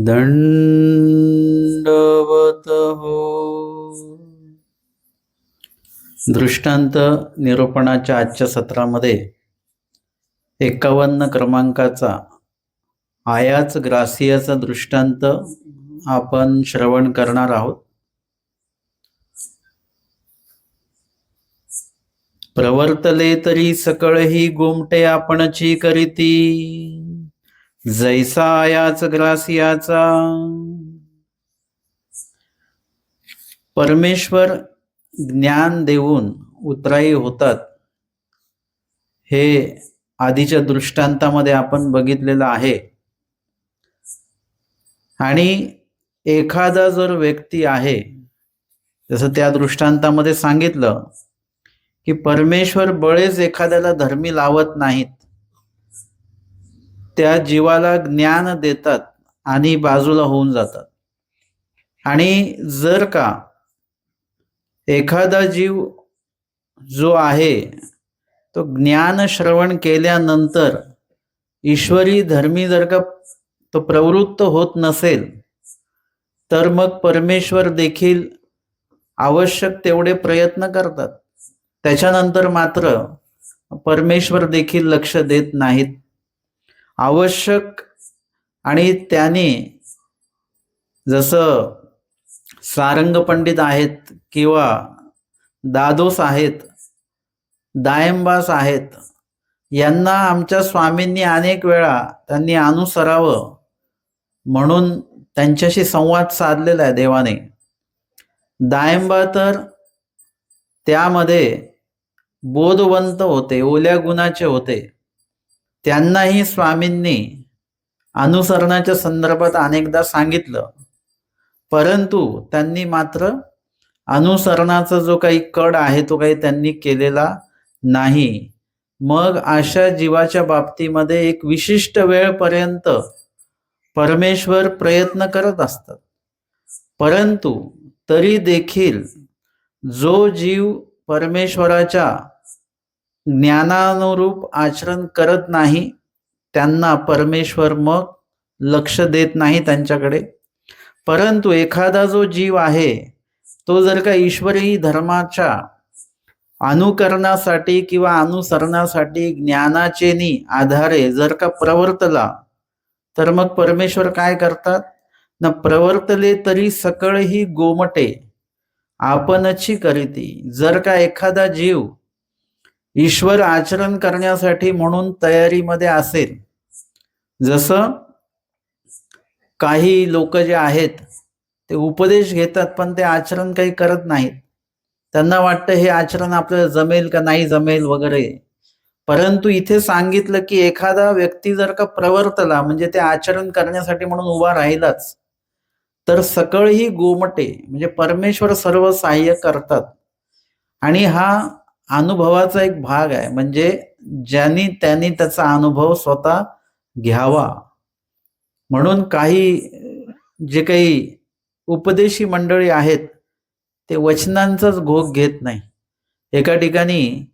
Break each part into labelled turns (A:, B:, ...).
A: दंडवत हो. दृष्टांत निरूपणाच्या आजच्या सत्रामध्ये 51 क्रमांकाचा आयाच ग्रासियाचा दृष्टांत आपण श्रवण करणार आहोत. प्रवर्तले तरी सकळही गोमटे आपणची करीती, जैसा आयाच ग्रासियाचा. परमेश्वर ज्ञान देऊन उतराई होतात हे आधीच्या दृष्टांतामध्ये आपण बघितलेलं आहे. आणि एखादा जर व्यक्ती आहे, जसं त्या दृष्टांतामध्ये सांगितलं की परमेश्वर बळेच एखाद्याला धर्मी लावत नाहीत, त्या जीवाला ज्ञान देतात आणि बाजूला होऊन जातात. आणि जर का एखादा जीव जो आहे तो ज्ञान श्रवण केल्यानंतर ईश्वरी धर्मी जर का तो प्रवृत्त होत नसेल, तर मग परमेश्वर देखील आवश्यक तेवढे प्रयत्न करतात. त्याच्यानंतर मात्र परमेश्वर देखील लक्ष देत नाहीत. आवश्यक आणि त्याने जसं सारंग पंडित आहेत किंवा दादोस आहेत, दायंबास आहेत, यांना आमच्या स्वामींनी अनेक वेळा त्यांनी अनुसरावं म्हणून त्यांच्याशी संवाद साधलेला आहे देवाने. दायंबा तर त्यामध्ये बोधवंत होते, ओल्या गुणाचे होते. त्यांनाही स्वामींनी अनुसरणाच्या संदर्भात अनेकदा सांगितलं, परंतु त्यांनी मात्र अनुसरणाचा जो काही कड आहे तो काही त्यांनी केलेला नाही. मग अशा जीवाच्या बाबतीमध्ये एक विशिष्ट वेळपर्यंत परमेश्वर प्रयत्न करत असतात, परंतु तरी देखील जो जीव परमेश्वराच्या ज्ञानानुरूप आचरण करत नाही त्यांना परमेश्वर मग लक्ष देत नाही त्यांच्याकडे. परंतु एखादा जो जीव आहे तो जर का ईश्वरी धर्माच्या अनुकरणासाठी किंवा अनुसरणासाठी ज्ञानाचेनी आधारे जर का प्रवर्तला, तर मग परमेश्वर काय करतात ना, प्रवर्तले तरी सकळही गोमटे आपणची करीती. जर का एखादा जीव ईश्वर आचरण करण्यासाठी म्हणून तयारीमध्ये असेल, जसं काही लोक जे आहेत ते उपदेश घेतात पण ते आचरण काही करत नाहीत. त्यांना वाटतं हे आचरण आपल्याला जमेल का नाही जमेल वगैरे. परंतु इथे सांगितलं की एखादा व्यक्ती जर का प्रवर्तला, म्हणजे ते आचरण करण्यासाठी म्हणून उभा राहिलाच, तर सकळही गोमटे म्हणजे परमेश्वर सर्व सहाय्य करतात. आणि हा अनुभवाचा एक भाग आहे, म्हणजे ज्यांनी त्यांनी त्याचा अनुभव स्वतः घ्यावा. म्हणून काही जे काही उपदेशी मंडळी आहेत ते वचनांचाच घोग घेत नाही. एका ठिकाणी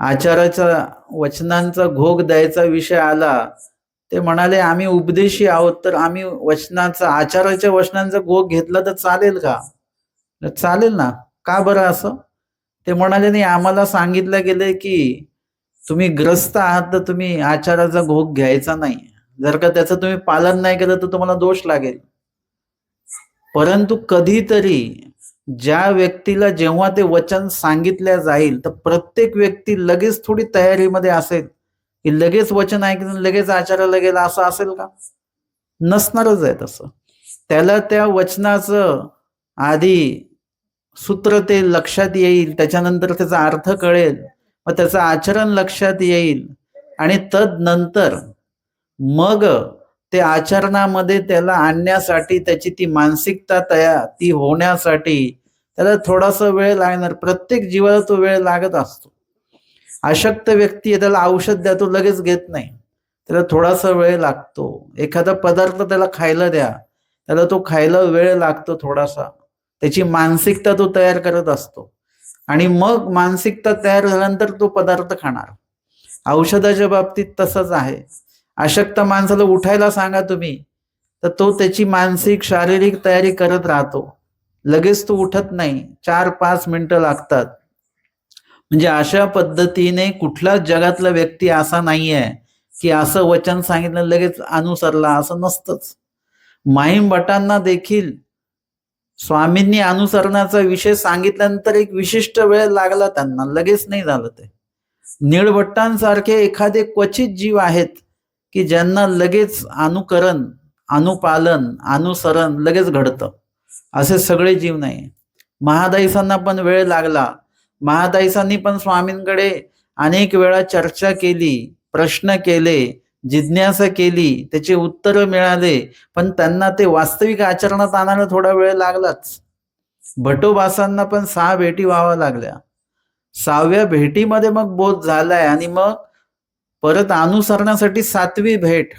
A: आचाराचा वचनांचा घोग द्यायचा विषय आला, ते म्हणाले आम्ही उपदेशी आहोत तर आम्ही वचनाचा आचाराच्या वचनांचा घोग घेतला तर चालेल का? चालेल ना, का बरं असं? ते म्हणाले नाही, आम्हाला सांगितलं गेलंय की तुम्ही ग्रस्त आहात तर तुम्ही आचाराचा घोग घ्यायचा नाही. जर का त्याचं तुम्ही पालन नाही केलं तर तुम्हाला दोष लागेल. परंतु कधीतरी ज्या व्यक्तीला जेव्हा ते वचन सांगितल्या जाईल, तर प्रत्येक व्यक्ती लगेच थोडी तयारीमध्ये असेल की लगेच वचन ऐकून लगेच आचाराला गेला, असं असेल का? नसणारच आहे तसं. त्याला त्या वचनाचं आधी सूत्र ते लक्षात येईल, त्याच्यानंतर त्याचा अर्थ कळेल, मग त्याचं आचरण लक्षात येईल, आणि तदनंतर मग ते आचरणामध्ये त्याला आणण्यासाठी त्याची ती मानसिकता ती होण्यासाठी त्याला थोडासा वेळ लागणार. प्रत्येक जीवाला तो वेळ लागत असतो. अशक्त व्यक्ती आहे, त्याला औषध द्या, तो लगेच घेत नाही, त्याला थोडासा वेळ लागतो. एखादा पदार्थ त्याला खायला द्या, त्याला तो खायला वेळ लागतो थोडासा. त्याची मानसिकता तो तयार करत असतो, आणि मग मानसिकता तयार झाल्यानंतर तो पदार्थ खाणार. औषधाच्या बाबतीत तसंच आहे. अशक्त माणसाला उठायला सांगा तुम्ही, तर तो त्याची मानसिक शारीरिक तयारी करत राहतो. लगेच तो उठत नाही, 4-5 मिनिटं लागतात. म्हणजे अशा पद्धतीने कुठलाच जगातला व्यक्ती असा नाहीये की असं वचन सांगितलं लगेच अनुसरला, असं नसतंच. माहीम भटांना देखील स्वामींनी अनुसरणाचा विषय सांगितल्यानंतर एक विशिष्ट वेळ लागला, त्यांना लगेच नाही झालं ते. नीळभट्टांसारखे एखादे क्वचित जीव आहेत की ज्यांना लगेच अनुकरण, अनुपालन, अनुसरण लगेच घडतं. असे सगळे जीव नाही. महादाईसांना पण वेळ लागला. महादाईसांनी पण स्वामींकडे अनेक वेळा चर्चा केली, प्रश्न केले, जिज्ञासा केली, त्याचे उत्तर मिळाले, पण त्यांना ते वास्तविक आचरणात आणायला थोडा वेळ लागलाच. भटोबासांना पण 6 भेटी व्हाव्या लागल्या. 6व्या भेटीमध्ये मग बोध झालाय आणि मग परत अनुसरणासाठी 7वी भेट.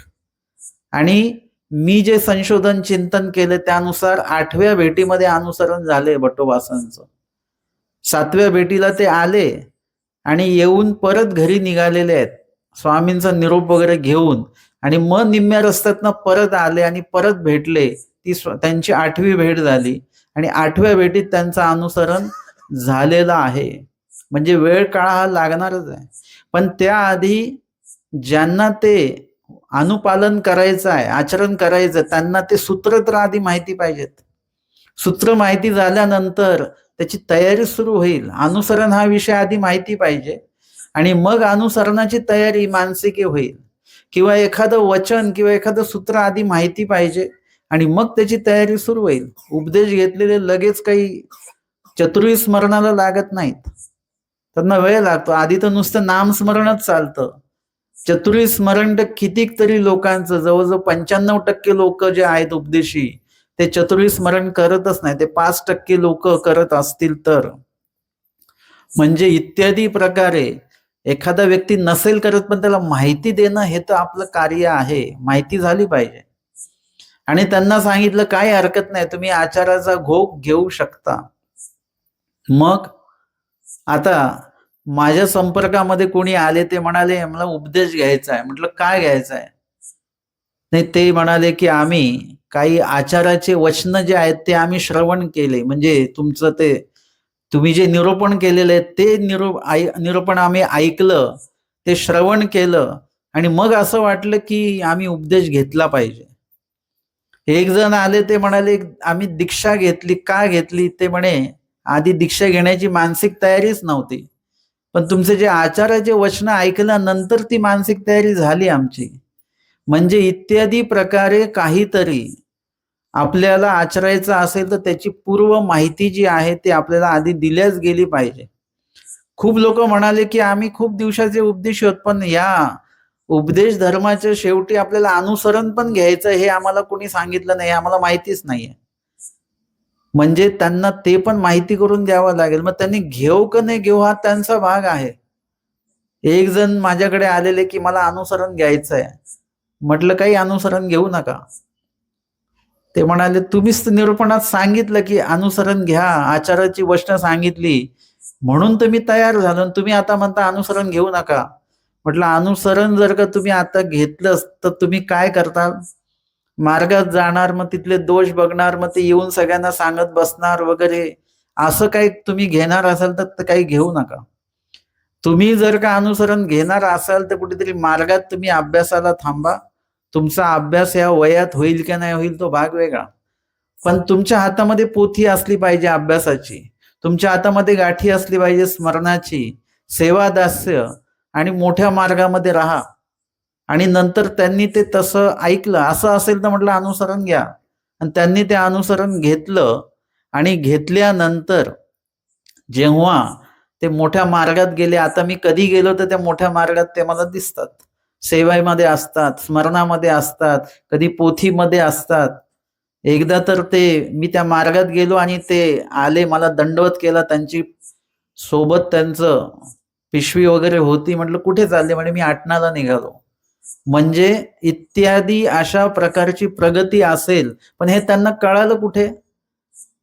A: आणि मी जे संशोधन चिंतन केले त्यानुसार 8व्या भेटीमध्ये अनुसरण झाले भटोबासांचं. 7व्या भेटीला ते आले आणि येऊन परत घरी निघालेले आहेत स्वामींचा निरोप वगैरे घेऊन, आणि मग निम्म्या रस्त्यातनं परत आले आणि परत भेटले. ती त्यांची 8वी भेट झाली आणि 8व्या भेटीत त्यांचं अनुसरण झालेलं आहे. म्हणजे वेळ काळ हा लागणारच आहे. पण त्याआधी ज्यांना ते अनुपालन करायचं आहे, आचरण करायचं, त्यांना ते सूत्र तर आधी माहिती पाहिजेत. सूत्र माहिती झाल्यानंतर त्याची तयारी सुरू होईल. अनुसरण हा विषय आधी माहिती पाहिजे आणि मग अनुसरणाची तयारी मानसिक होईल. किंवा एखादं वचन किंवा एखादं सूत्र आधी माहिती पाहिजे आणि मग त्याची तयारी सुरू होईल. उपदेश घेतलेले लगेच काही चतुर्विध स्मरणाला लागत नाहीत, त्यांना वेळ लागतो. आधी तर नुसतं नामस्मरणच चालतं. चतुर्विध स्मरण तर कितीक तरी लोकांचं, जवळजवळ 95% लोक जे आहेत उपदेशी, ते चतुर्विध स्मरण करतच नाही. ते 5% लोक करत असतील तर. म्हणजे इत्यादी प्रकारे एखादा व्यक्ती नसेल करत पण त्याला माहिती देणं हे तर आपलं कार्य आहे. माहिती झाली पाहिजे. आणि त्यांना सांगितलं काही हरकत नाही, तुम्ही आचाराचा घोग घेऊ शकता. मग आता माझ्या संपर्कामध्ये कोणी आले, ते म्हणाले मला उपदेश घ्यायचा आहे. म्हटलं काय घ्यायचं आहे? नाही, ते म्हणाले की आम्ही काही आचाराचे वचन जे आहेत ते आम्ही श्रवण केले. म्हणजे तुमचं ते तुम्ही जे निरूपण केलेले आहे ते निरूपण आम्ही ऐकलं, ते श्रवण केलं आणि मग असं वाटलं की आम्ही उपदेश घेतला पाहिजे. एक जण आले, ते म्हणाले आम्ही दीक्षा घेतली. का घेतली? ते म्हणे आधी दीक्षा घेण्याची मानसिक तयारीच नव्हती, पण तुमचे जे आचाराचे वचन ऐकल्यानंतर ती मानसिक तयारी झाली आमची. म्हणजे इत्यादी प्रकारे काहीतरी आपल्याला आचरायचं असेल तर त्याची पूर्व माहिती जी आहे ती आपल्याला आधी दिल्याच गेली पाहिजे. खूप लोक म्हणाले की आम्ही खूप दिवसाचे उपदेश होत, पण या उपदेश धर्माच्या शेवटी आपल्याला अनुसरण पण घ्यायचं हे आम्हाला कोणी सांगितलं नाही, आम्हाला माहितीच नाहीये. म्हणजे त्यांना ते पण माहिती करून द्यावं लागेल. मग त्यांनी घेऊ का नाही घेऊ हा त्यांचा भाग आहे. एक जण माझ्याकडे आलेले की मला अनुसरण घ्यायचं आहे. म्हटलं काही अनुसरण घेऊ नका. ते म्हणाले तुम्हीच निरूपणात सांगितलं की अनुसरण घ्या, आचाराची वचनं सांगितली म्हणून तुम्ही तयार झालो, तुम्ही आता म्हणता अनुसरण घेऊ नका. म्हटलं अनुसरण जर का तुम्ही आता घेतलंच तर तुम्ही काय करता? मार्गात जाणार, मग तिथले दोष बघणार, मग ते येऊन सगळ्यांना सांगत बसणार वगैरे. असं काही तुम्ही घेणार असाल तर काही घेऊ नका. तुम्ही जर का अनुसरण घेणार असाल तर कुठेतरी मार्गात तुम्ही अभ्यासाला थांबा. तुमचा अभ्यास या वयात होईल की नाही होईल तो भाग वेगळा, पण तुमच्या हातामध्ये पोथी असली पाहिजे अभ्यासाची, तुमच्या हातामध्ये गाठी असली पाहिजे स्मरणाची, सेवादास्य, आणि मोठ्या मार्गामध्ये राहा. आणि नंतर त्यांनी ते तसं ऐकलं. असं असेल तर म्हटलं अनुसरण घ्या. आणि त्यांनी ते अनुसरण घेतलं आणि घेतल्यानंतर जेव्हा ते मोठ्या मार्गात गेले, आता मी कधी गेलो तर त्या मोठ्या मार्गात ते मला दिसतात. सेवेमध्ये असतात, स्मरणामध्ये असतात, कधी पोथीमध्ये असतात. एकदा तर ते मी त्या मार्गात गेलो आणि ते आले, मला दंडवत केला. त्यांची सोबत त्यांचं पिशवी वगैरे होती. म्हटलं कुठे चालले? म्हणजे मी आटणाला निघालो. म्हणजे इत्यादी अशा प्रकारची प्रगती असेल, पण हे त्यांना कळालं कुठे?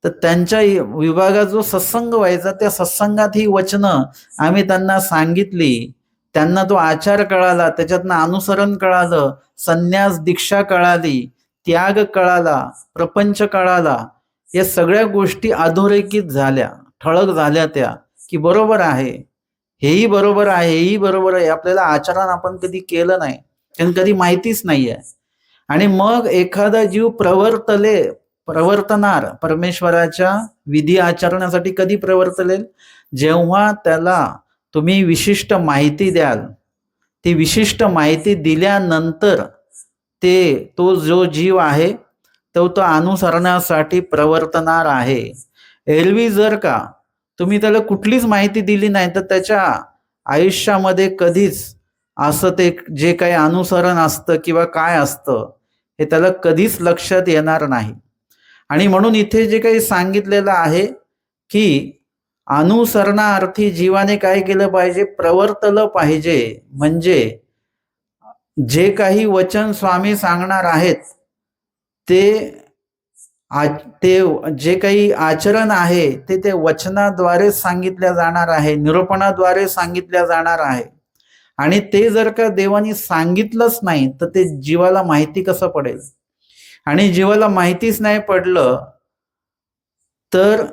A: तर त्यांच्या विभागात जो सत्संग व्हायचा त्या सत्संगात ही वचनं आम्ही त्यांना सांगितली. त्यांना तो आचार कळाला, त्याच्यातनं अनुसरण कळालं, संन्यास दीक्षा कळाली. त्याग कळाला, प्रपंच कळाला, या सगळ्या गोष्टी अधोरेखित झाल्या, ठळक झाल्या त्या, की बरोबर आहे, हेही बरोबर आहे, हेही बरोबर आहे. आपल्याला आचरण आपण कधी केलं नाही, कारण कधी माहितीच नाहीये. आणि मग एखादा जीव प्रवर्तनार परमेश्वराच्या विधी आचरणासाठी कधी प्रवर्तलेल? जेव्हा त्याला तुम्ही विशिष्ट माहिती द्याल. ती विशिष्ट माहिती दिल्यानंतर तो जो जीव आहे तो अनुसरणासाठी प्रवर्तनार आहे. एरवी जर का तुम्ही त्याला कुठलीच माहिती दिली नाही तर त्याच्या आयुष्यामध्ये कधीच असं ते जे काही अनुसरण असतं किंवा काय असतं हे त्याला कधीच लक्षात येणार नाही. आणि म्हणून इथे जे काही सांगितलेलं आहे की अनुसरणार्थी जीवाने काय केलं पाहिजे? प्रवर्तलं पाहिजे. म्हणजे जे काही वचन स्वामी सांगणार आहेत ते जे काही आचरण आहे ते वचनाद्वारे सांगितल्या जाणार आहे, निरूपणाद्वारे सांगितल्या जाणार आहे. आणि ते जर का देवानी सांगितलंच नाही तर ते जीवाला माहिती कसं पडेल? आणि जीवाला माहितीच नाही पडलं तर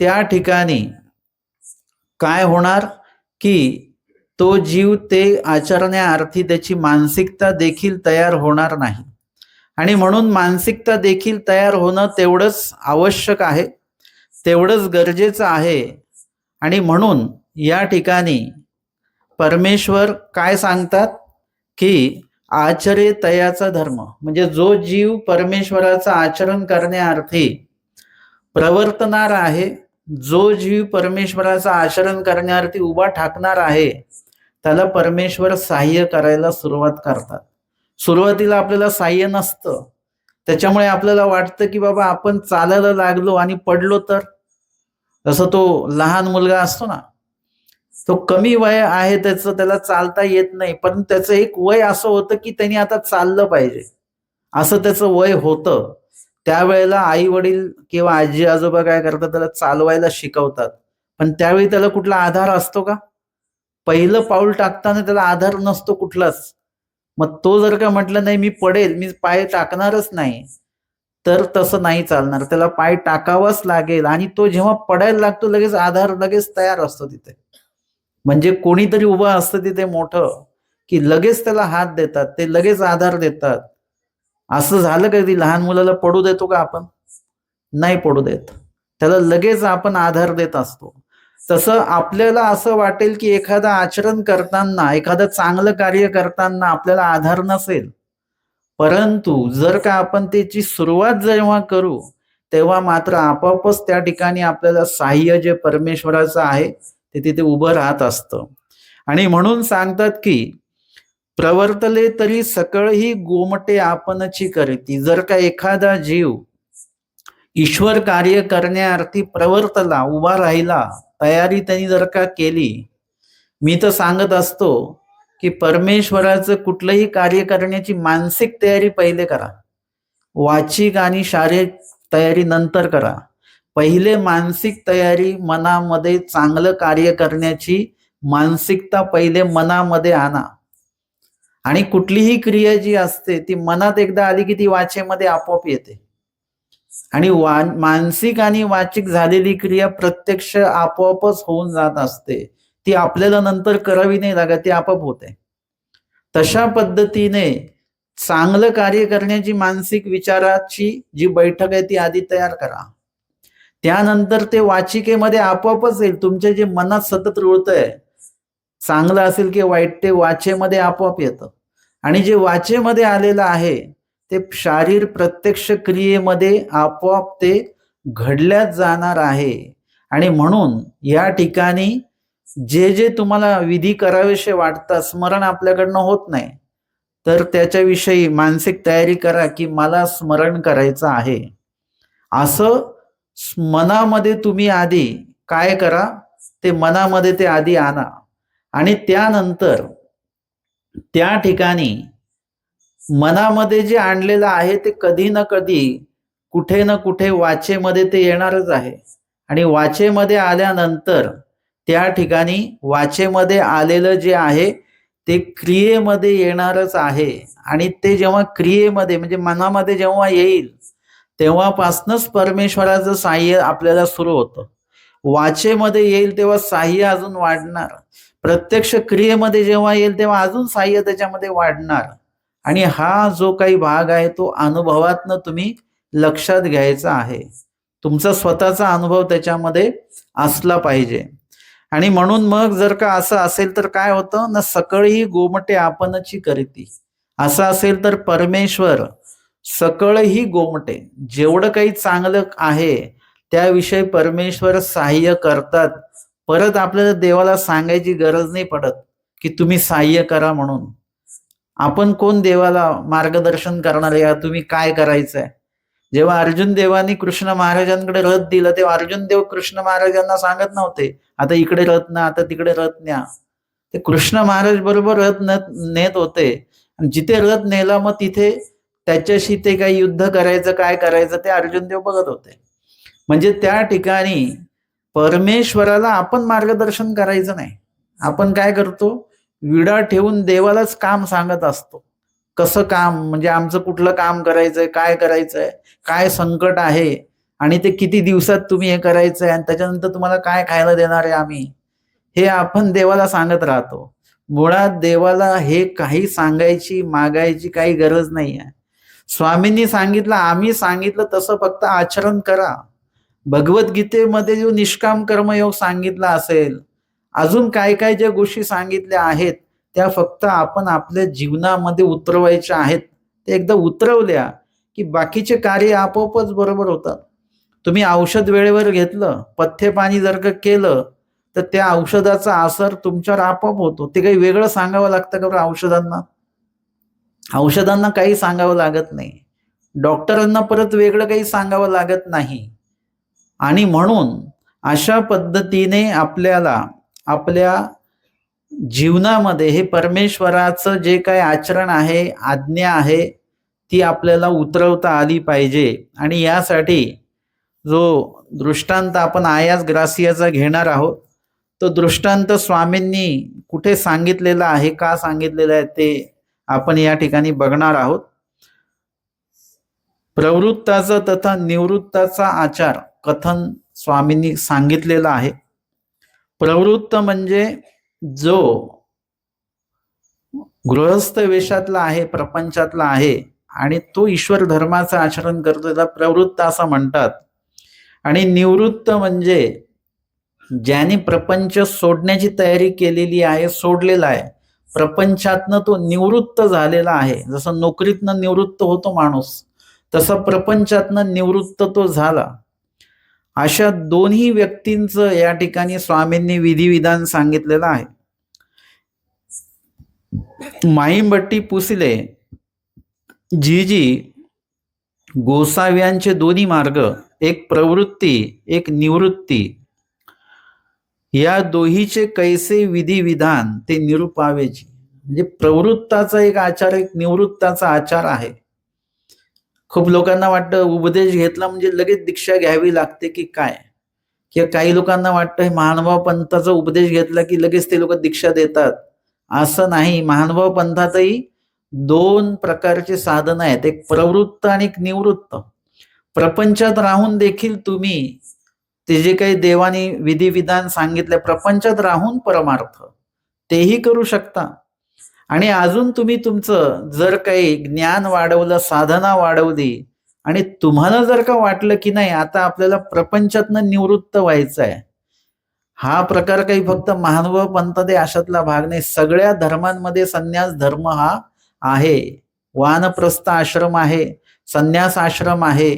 A: त्या ठिकाणी काय होणार की तो जीव ते आचरण्यार्थी त्याची मानसिकता देखील तयार होणार नाही. आणि म्हणून मानसिकता देखील तयार होणं तेवढंच आवश्यक आहे, तेवढंच गरजेचं आहे. आणि म्हणून या ठिकाणी परमेश्वर काय सांगतात की आचरे तयाचा धर्म, म्हणजे जो जीव परमेश्वराचं आचरण करण्यार्थी प्रवर्तनार आहे, जो जीव परमेश्वराचं आचरण करण्यार्थी उभा ठाकणार आहे त्याला परमेश्वर सहाय्य करायला सुरुवात करतात. सुरुवातीला आपल्याला सहाय्य नसतं, त्याच्यामुळे आपल्याला वाटतं की बाबा आपण चालायला लागलो आणि पडलो तर. जसं तो लहान मुलगा असतो ना, तो कमी वय आहे त्याचं, त्याला चालता येत नाही, पण त्याचं एक वय असं होतं की त्यांनी आता चाललं पाहिजे असं त्याचं वय होतं. त्यावेळेला आई वडील किंवा आजी आजोबा काय करतात? त्याला चालवायला शिकवतात. पण त्यावेळी त्याला कुठला आधार असतो का? पहिलं पाऊल टाकताना त्याला आधार नसतो कुठलाच. मग तो जर का म्हटलं नाही मी पडेल, मी पाय टाकणारच नाही, तर तसं नाही चालणार. त्याला पाय टाकावाच लागेल. आणि तो जेव्हा पडायला लागतो लगेच आधार लगेच तयार असतो तिथे. म्हणजे कोणीतरी उभं असतं तिथे मोठं की लगेच त्याला हात देतात, ते लगेच आधार देतात. असं झालं कधी? लहान मुलाला पडू देतो का आपण? नाही पडू देत, त्याला लगेच आपण आधार देत असतो. तसं आपल्याला असं वाटेल की एखादं आचरण करताना, एखादं चांगलं कार्य करताना आपल्याला आधार नसेल, परंतु जर का आपण त्याची सुरुवात जेव्हा करू तेव्हा मात्र आपोआपच त्या ठिकाणी आपल्याला सहाय्य जे परमेश्वराचं आहे ते तिथे उभं राहत असतं. आणि म्हणून सांगतात की प्रवर्तले तरी सकळही गोमटे आपणची करती. जर का एखादा जीव ईश्वर कार्य करण्यार्थी प्रवर्तला, उभा राहिला, तयारी त्यांनी जर का केली, मी तर सांगत असतो की परमेश्वराचं कुठलंही कार्य करण्याची मानसिक तयारी पहिले करा, वाचिक आणि शारीरिक तयारी नंतर करा. पहिले मानसिक तयारी, मनामध्ये चांगलं कार्य करण्याची मानसिकता पहिले मनामध्ये आणा. आणि कुठलीही क्रिया जी असते ती मनात एकदा आली की ती वाचेमध्ये आपोआप येते. आणि मानसिक आणि वाचिक झालेली क्रिया प्रत्यक्ष आपोआपच होऊन जात असते. ती आपल्याला नंतर करावी नाही लागत, ती आपोआप होते. तशा पद्धतीने चांगलं कार्य करण्याची मानसिक विचाराची जी बैठक आहे ती आधी तयार करा. त्यानंतर ते वाचिकेमध्ये आपोआपच येईल. तुमच्या जे मनात सतत रुळतंय, चांगलं असेल की वाईट, ते वाचेमध्ये आपोआप येतं. आणि जे वाचेमध्ये आलेलं आहे ते शारीर प्रत्यक्ष क्रियेमध्ये आपोआप ते घडल्याच जाणार आहे. आणि म्हणून या ठिकाणी जे जे तुम्हाला विधी करावेसे वाटतात, स्मरण आपल्याकडनं होत नाही, तर त्याच्याविषयी मानसिक तयारी करा की मला स्मरण करायचं आहे. असं मनामध्ये तुम्ही आधी काय करा, ते मनामध्ये ते आधी आणा. आणि त्यानंतर त्या ठिकाणी मनामध्ये जे आणलेलं आहे ते कधी ना कधी कुठे ना कुठे वाचेमध्ये ते येणारच आहे. आणि वाचेमध्ये आल्यानंतर त्या ठिकाणी वाचेमध्ये आलेलं जे आहे ते क्रियेमध्ये येणारच आहे. आणि ते जेव्हा क्रियेमध्ये म्हणजे मनामध्ये जेव्हा येईल तेव्हापासूनच परमेश्वराचं साह्य आपल्याला सुरू होतं. वाचेमध्ये येईल तेव्हा साह्य अजून वाढणार, प्रत्यक्ष क्रियेमध्ये जेव्हा येईल तेव्हा अजून साह्य त्याच्यामध्ये वाढणार. आणि हा जो काही भाग आहे तो अनुभवातनं तुम्ही लक्षात घ्यायचा आहे. तुमचा स्वतःचा अनुभव त्याच्यामध्ये असला पाहिजे. आणि म्हणून मग जर का असं असेल तर काय होतं ना, सकळही गोमटे आपणची करीती. असं असेल तर परमेश्वर सकळही गोमटे, जेवढं काही चांगलं आहे त्याविषयी परमेश्वर सहाय्य करतात. परत आपल्याला देवाला सांगायची गरज नाही पडत की तुम्ही सहाय्य करा म्हणून. आपण कोण देवाला मार्गदर्शन करणार या तुम्ही काय करायचंय. जेव्हा अर्जुन देवानी कृष्ण महाराजांकडे रथ दिलं तेव्हा अर्जुन देव कृष्ण महाराजांना सांगत नव्हते आता इकडे रथ ना, आता तिकडे रथ न्या. ते कृष्ण महाराज बरोबर रथ नेत होते. आणि जिथे रथ नेला मग तिथे त्याच्याशी ते काही युद्ध करायचं काय करायचं ते अर्जुन देव बघत होते. म्हणजे त्या ठिकाणी परमेश्वराला आपण मार्गदर्शन करायचं नाही. आपण काय करतो, विडा ठेवून देवालाच काम सांगत असतो. कसं काम म्हणजे आमचं कुठलं काम करायचंय, काय करायचंय, काय संकट आहे आणि ते किती दिवसात तुम्ही हे करायचंय आणि त्याच्यानंतर तुम्हाला काय खायला देणार आहे आम्ही, हे आपण देवाला सांगत राहतो. मुळात देवाला हे काही सांगायची मागायची काही गरज नाही आहे. स्वामींनी सांगितलं, आम्ही सांगितलं तसं फक्त आचरण करा. भगवद्गीतेमध्ये जो निष्काम कर्मयोग सांगितला असेल, अजून काय काय ज्या गोष्टी सांगितल्या आहेत त्या फक्त आपण आपल्या जीवनामध्ये उतरवायच्या आहेत. ते एकदा उतरवल्या की बाकीचे कार्य आपोआपच बरोबर होतात. तुम्ही औषध वेळेवर घेतलं, पथ्य पाणी जर का केलं तर त्या औषधाचा असर तुमच्यावर आपोआप होतो. ते काही वेगळं सांगावं लागतं का बरं औषधांना? औषधांना काही सांगावं लागत नाही. डॉक्टरांना परत वेगळं काही सांगावं लागत नाही. आणि म्हणून अशा पद्धतीने आपल्याला आपल्या जीवनामध्ये हे परमेश्वराचं जे काही आचरण आहे, आज्ञा आहे, ती आपल्याला उतरवता आली पाहिजे. आणि यासाठी जो दृष्टांत आपण आयास ग्रासियाचा घेणार आहोत, तो दृष्टांत स्वामींनी कुठे सांगितलेला आहे, का सांगितलेला आहे ते आपण या ठिकाणी बघणार आहोत. प्रवृत्ताचा तथा निवृत्ताचा आचार कथन स्वामींनी सांगितलेला आहे. प्रवृत्त म्हणजे जो गृहस्थ वेशातला आहे, प्रपंचातला आहे आणि तो ईश्वर धर्माचं आचरण करतो त्याला प्रवृत्त असं म्हणतात. आणि निवृत्त म्हणजे ज्याने प्रपंच सोडण्याची तयारी केलेली आहे, सोडलेला आहे, प्रपंचातनं तो निवृत्त झालेला आहे. जसं नोकरीतनं निवृत्त होतो माणूस, तसं प्रपंचातनं निवृत्त तो झाला. अशा दोन्ही व्यक्तींचं या ठिकाणी स्वामींनी विधिविधान सांगितलेलं आहे. माईंबट्टी पुसले जी गोसाव्यांचे दोन्ही मार्ग, एक प्रवृत्ती एक निवृत्ती, या दोहीचे कैसे विधिविधान ते निरूपावेची. म्हणजे प्रवृत्ताचा एक आचार एक निवृत्ताचा आचार आहे. खूप लोकांना वाटतं उपदेश घेतला म्हणजे लगेच दीक्षा घ्यावी लागते की काय, किंवा काही लोकांना वाटतं महानुभाव पंथाचा उपदेश घेतला की लगेच ते लोक दीक्षा देतात. असं नाही. महानुभाव पंथातही दोन प्रकारचे साधन आहेत, एक प्रवृत्त आणि एक निवृत्त. प्रपंचात राहून देखील तुम्ही ते जे काही देवानी विधिविधान सांगितले प्रपंचात राहून परमार्थ तेही करू शकता. आणि अजून तुम्ही तुमचं जर काही ज्ञान वाढवलं, साधना वाढवली आणि तुम्हाला जर का वाटलं की नाही आता आपल्याला प्रपंचातनं निवृत्त व्हायचं आहे, हा प्रकार काही फक्त महानुभाव पंथ अशातला भाग नाही. सगळ्या धर्मांमध्ये संन्यास धर्म हा आहे. वानप्रस्थ आश्रम आहे, संन्यास आश्रम आहे.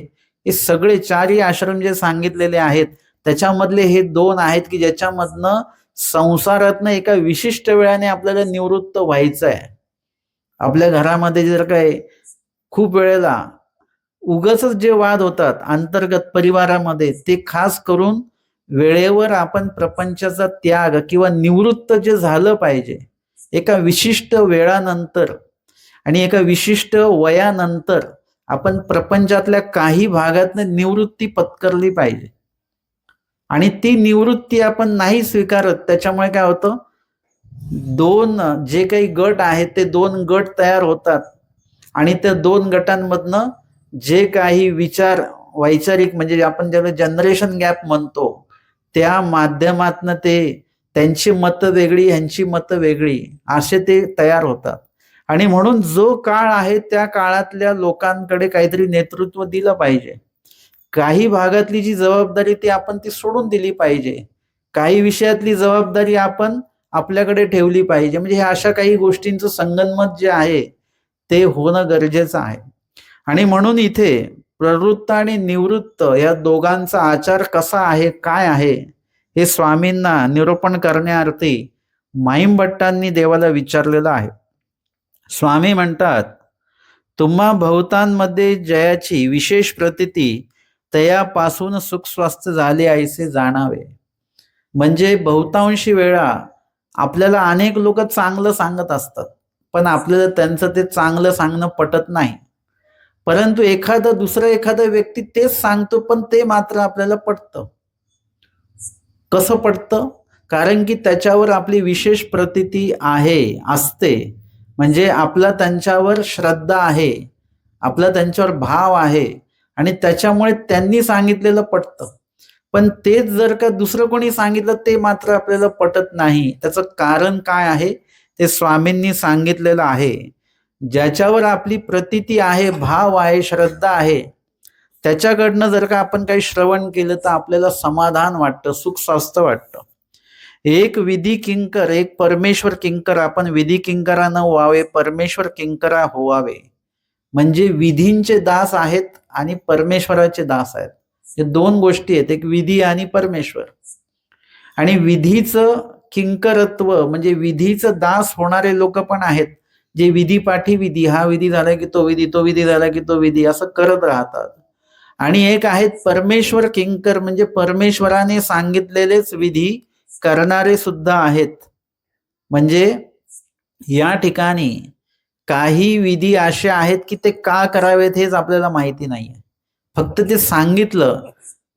A: हे सगळे चारही आश्रम जे सांगितलेले आहेत त्याच्यामधले हे दोन आहेत की ज्याच्यामधनं संसारातनं एका विशिष्ट वेळाने आपल्याला निवृत्त व्हायचं आहे. आपल्या घरामध्ये जर काय खूप वेळेला उगाच जे वाद होतात अंतर्गत परिवारामध्ये, ते खास करून वेळेवर आपण प्रपंचाचा त्याग किंवा निवृत्त जे झालं पाहिजे एका विशिष्ट वेळानंतर आणि एका विशिष्ट वयानंतर आपण प्रपंचातल्या काही भागातनं निवृत्ती पत्करली पाहिजे. आणि ती निवृत्ती आपण नाही स्वीकारत, त्याच्यामुळे काय होतं, दोन जे काही गट आहेत ते दोन गट तयार होतात आणि त्या दोन गटांमधनं जे काही विचार वैचारिक म्हणजे आपण ज्याला जनरेशन गॅप म्हणतो त्या माध्यमातनं ते त्यांची मतं वेगळी ह्यांची मतं वेगळी असे ते तयार होतात. आणि म्हणून जो काळ आहे त्या काळातल्या लोकांकडे काहीतरी नेतृत्व दिलं पाहिजे. काही भागातली जी जबाबदारी ती आपण ती सोडून दिली पाहिजे. काही विषयातली जबाबदारी आपण आपल्याकडे ठेवली पाहिजे. म्हणजे ह्या अशा काही गोष्टींचं संगनमत जे आहे ते होणं गरजेचं आहे. आणि म्हणून इथे प्रवृत्त आणि निवृत्त या दोघांचा आचार कसा आहे काय आहे हे स्वामींना निरूपण करण्याअर्थी माईमभट्टांनी देवाला विचारलेलं आहे. स्वामी म्हणतात, तुम्हा भवतांमध्ये जयाची विशेष प्रतीती तयापासून सुख स्वास्थ्य झाले ऐसे जाणावे. म्हणजे बहुतांशी वेळा आपल्याला अनेक लोक चांगलं सांगत असतात पण आपल्याला त्यांचं ते चांगलं सांगणं पटत नाही. परंतु एखादा व्यक्ती तेच सांगतो पण ते मात्र आपल्याला पटतं. कसं पटतं? कारण की त्याच्यावर आपली विशेष प्रतीती असते. म्हणजे आपला त्यांच्यावर श्रद्धा आहे, आपला त्यांच्यावर भाव आहे आणि त्याच्यामुळे त्यांनी सांगितलेलं पटतं. पण तेच जर का दुसरं कोणी सांगितलं ते मात्र आपल्याला पटत नाही. त्याचं कारण काय आहे ते स्वामींनी सांगितलेलं आहे. ज्याच्यावर आपली प्रतीती आहे, भाव आहे, श्रद्धा आहे, त्याच्याकडनं जर का आपण काही श्रवण केलं तर आपल्याला समाधान वाटतं, सुख स्वास्थ्य वाटतं. एक विधी किंकर एक परमेश्वर किंकर, आपण विधी किंकरा न व्हावे परमेश्वर किंकरा होवावे. म्हणजे विधींचे दास आहेत आणि परमेश्वराचे दास आहेत. हे दोन गोष्टी आहेत, एक विधी आणि परमेश्वर. आणि विधीचं किंकरत्व म्हणजे विधीचं दास होणारे लोक पण आहेत, जे विधीपाठी विधी, हा विधी झाला की तो विधी, तो विधी झाला की तो विधी, असं करत राहतात. आणि एक आहेत परमेश्वर किंकर, म्हणजे परमेश्वराने सांगितलेलेच विधी करणारे सुद्धा आहेत. म्हणजे या ठिकाणी काही विधी असे आहेत की ते का करावेत हेच आपल्याला माहिती नाहीये. फक्त ते सांगितलं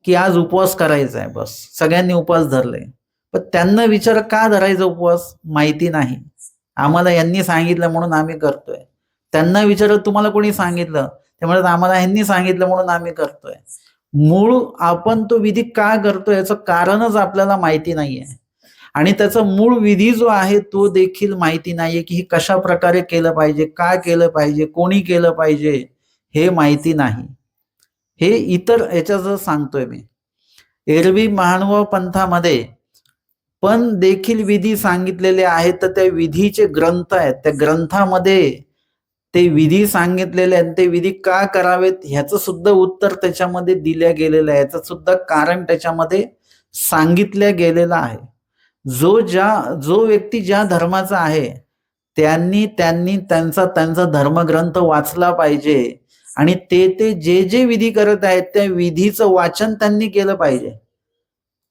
A: की आज उपवास करायचा आहे, बस सगळ्यांनी उपवास धरले. पण त्यांना विचार का धरायचा उपवास माहिती नाही. आम्हाला यांनी सांगितलं म्हणून आम्ही करतोय. त्यांना विचारत तुम्हाला कोणी सांगितलं, ते म्हणत आम्हाला यांनी सांगितलं म्हणून आम्ही करतोय. मूळ आपण तो विधी का करतोय याचं कारणच आपल्याला माहिती नाहीये. आणि त्याचा मूळ विधी जो आहे तो देखील माहिती नाहीये की हे कशा प्रकारे केलं पाहिजे, काय केलं पाहिजे, कोणी केलं पाहिजे हे माहिती नाही. हे इतर याच्याचं सांगतोय मी. एरवी महानुभाव पंथामध्ये पण देखील विधी सांगितलेले आहेत. तर त्या विधीचे ग्रंथ आहेत, त्या ग्रंथामध्ये ते विधी सांगितलेले आहेत. ते विधी का करावेत ह्याचं सुद्धा उत्तर त्याच्यामध्ये दिल्या गेलेलं आहे, याचं सुद्धा कारण त्याच्यामध्ये सांगितलं गेलेलं आहे. जो व्यक्ती ज्या धर्माचा आहे त्यांनी त्यांचा धर्मग्रंथ वाचला पाहिजे आणि ते जे विधी करत आहेत त्या विधीचं वाचन त्यांनी केलं पाहिजे.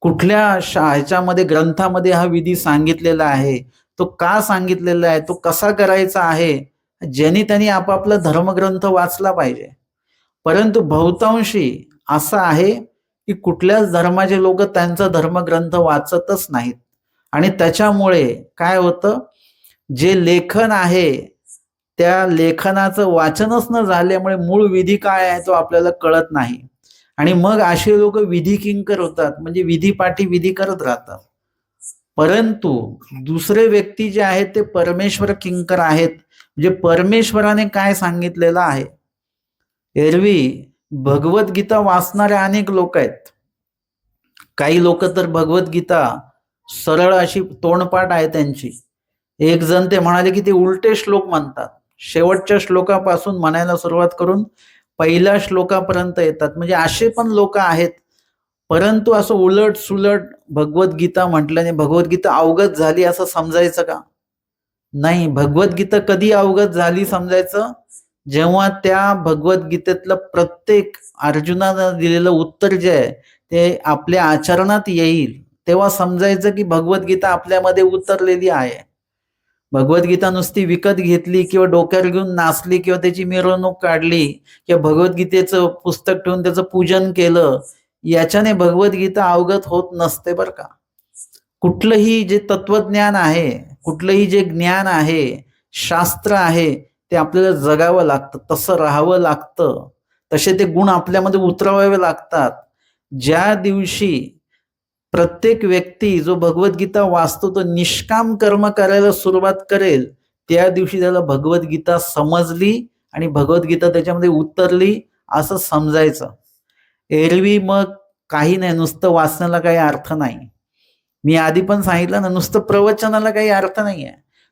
A: कुठल्या ह्याच्यामध्ये ग्रंथामध्ये हा विधी सांगितलेला आहे, तो का सांगितलेला आहे, तो कसा करायचा आहे, ज्यांनी त्यांनी आपापला धर्मग्रंथ वाचला पाहिजे. परंतु बहुतांशी असं आहे की कुठल्याच धर्माचे लोक त्यांचा धर्मग्रंथ वाचतच नाहीत. आणि त्याच्यामुळे काय होतं, जे लेखन आहे त्या लेखनाचं वाचनच न झाल्यामुळे मूळ विधी काय आहे तो आपल्याला कळत नाही. आणि मग असे लोक विधी किंकर होतात, म्हणजे विधीपाठी विधी करत राहतात. परंतु दुसरे व्यक्ती जे आहेत ते परमेश्वर किंकर आहेत. म्हणजे परमेश्वराने काय सांगितलेलं आहे. एरवी भगवद्गीता वाचणारे अनेक लोक आहेत. काही लोक तर भगवद्गीता सरळ अशी तोंडपाठ आहे त्यांची. एक जण ते म्हणाले की ते उलटे श्लोक म्हणतात, शेवटच्या श्लोकापासून म्हणायला सुरुवात करून पहिल्या श्लोकापर्यंत येतात. म्हणजे असे पण लोक आहेत. परंतु असं उलट सुलट भगवद्गीता म्हटल्याने भगवद्गीता अवगत झाली असं समजायचं का? नाही. भगवद्गीता कधी अवगत झाली समजायचं, जेव्हा त्या भगवद्गीतेतलं प्रत्येक अर्जुनानं दिलेलं उत्तर जे आहे ते आपल्या आचरणात येईल, तेव्हा समजायचं की भगवद्गीता आपल्यामध्ये उतरलेली आहे. भगवद्गीता नुसती विकत घेतली किंवा डोक्यावर घेऊन नाचली किंवा त्याची मिरवणूक काढली किंवा भगवद्गीतेचं पुस्तक ठेवून त्याचं पूजन केलं, याच्याने भगवद्गीता अवगत होत नसते बरं का. कुठलंही जे तत्वज्ञान आहे कुठलंही जे ज्ञान आहे, शास्त्र आहे, ते आपल्याला जगावं लागतं, तसं राहावं लागतं, तसे ते गुण आपल्यामध्ये उतरवावे लागतात. ज्या दिवशी प्रत्येक व्यक्ती जो भगवद्गीता वाचतो तो निष्काम कर्म करायला सुरुवात करेल, त्या दिवशी त्याला भगवद्गीता समजली आणि भगवद्गीता त्याच्यामध्ये उतरली असं समजायचं. एरवी मग काही नाही, नुसतं वाचण्याला काही अर्थ नाही. मी आधी पण सांगितलं ना, नुसतं प्रवचनाला काही अर्थ नाहीये.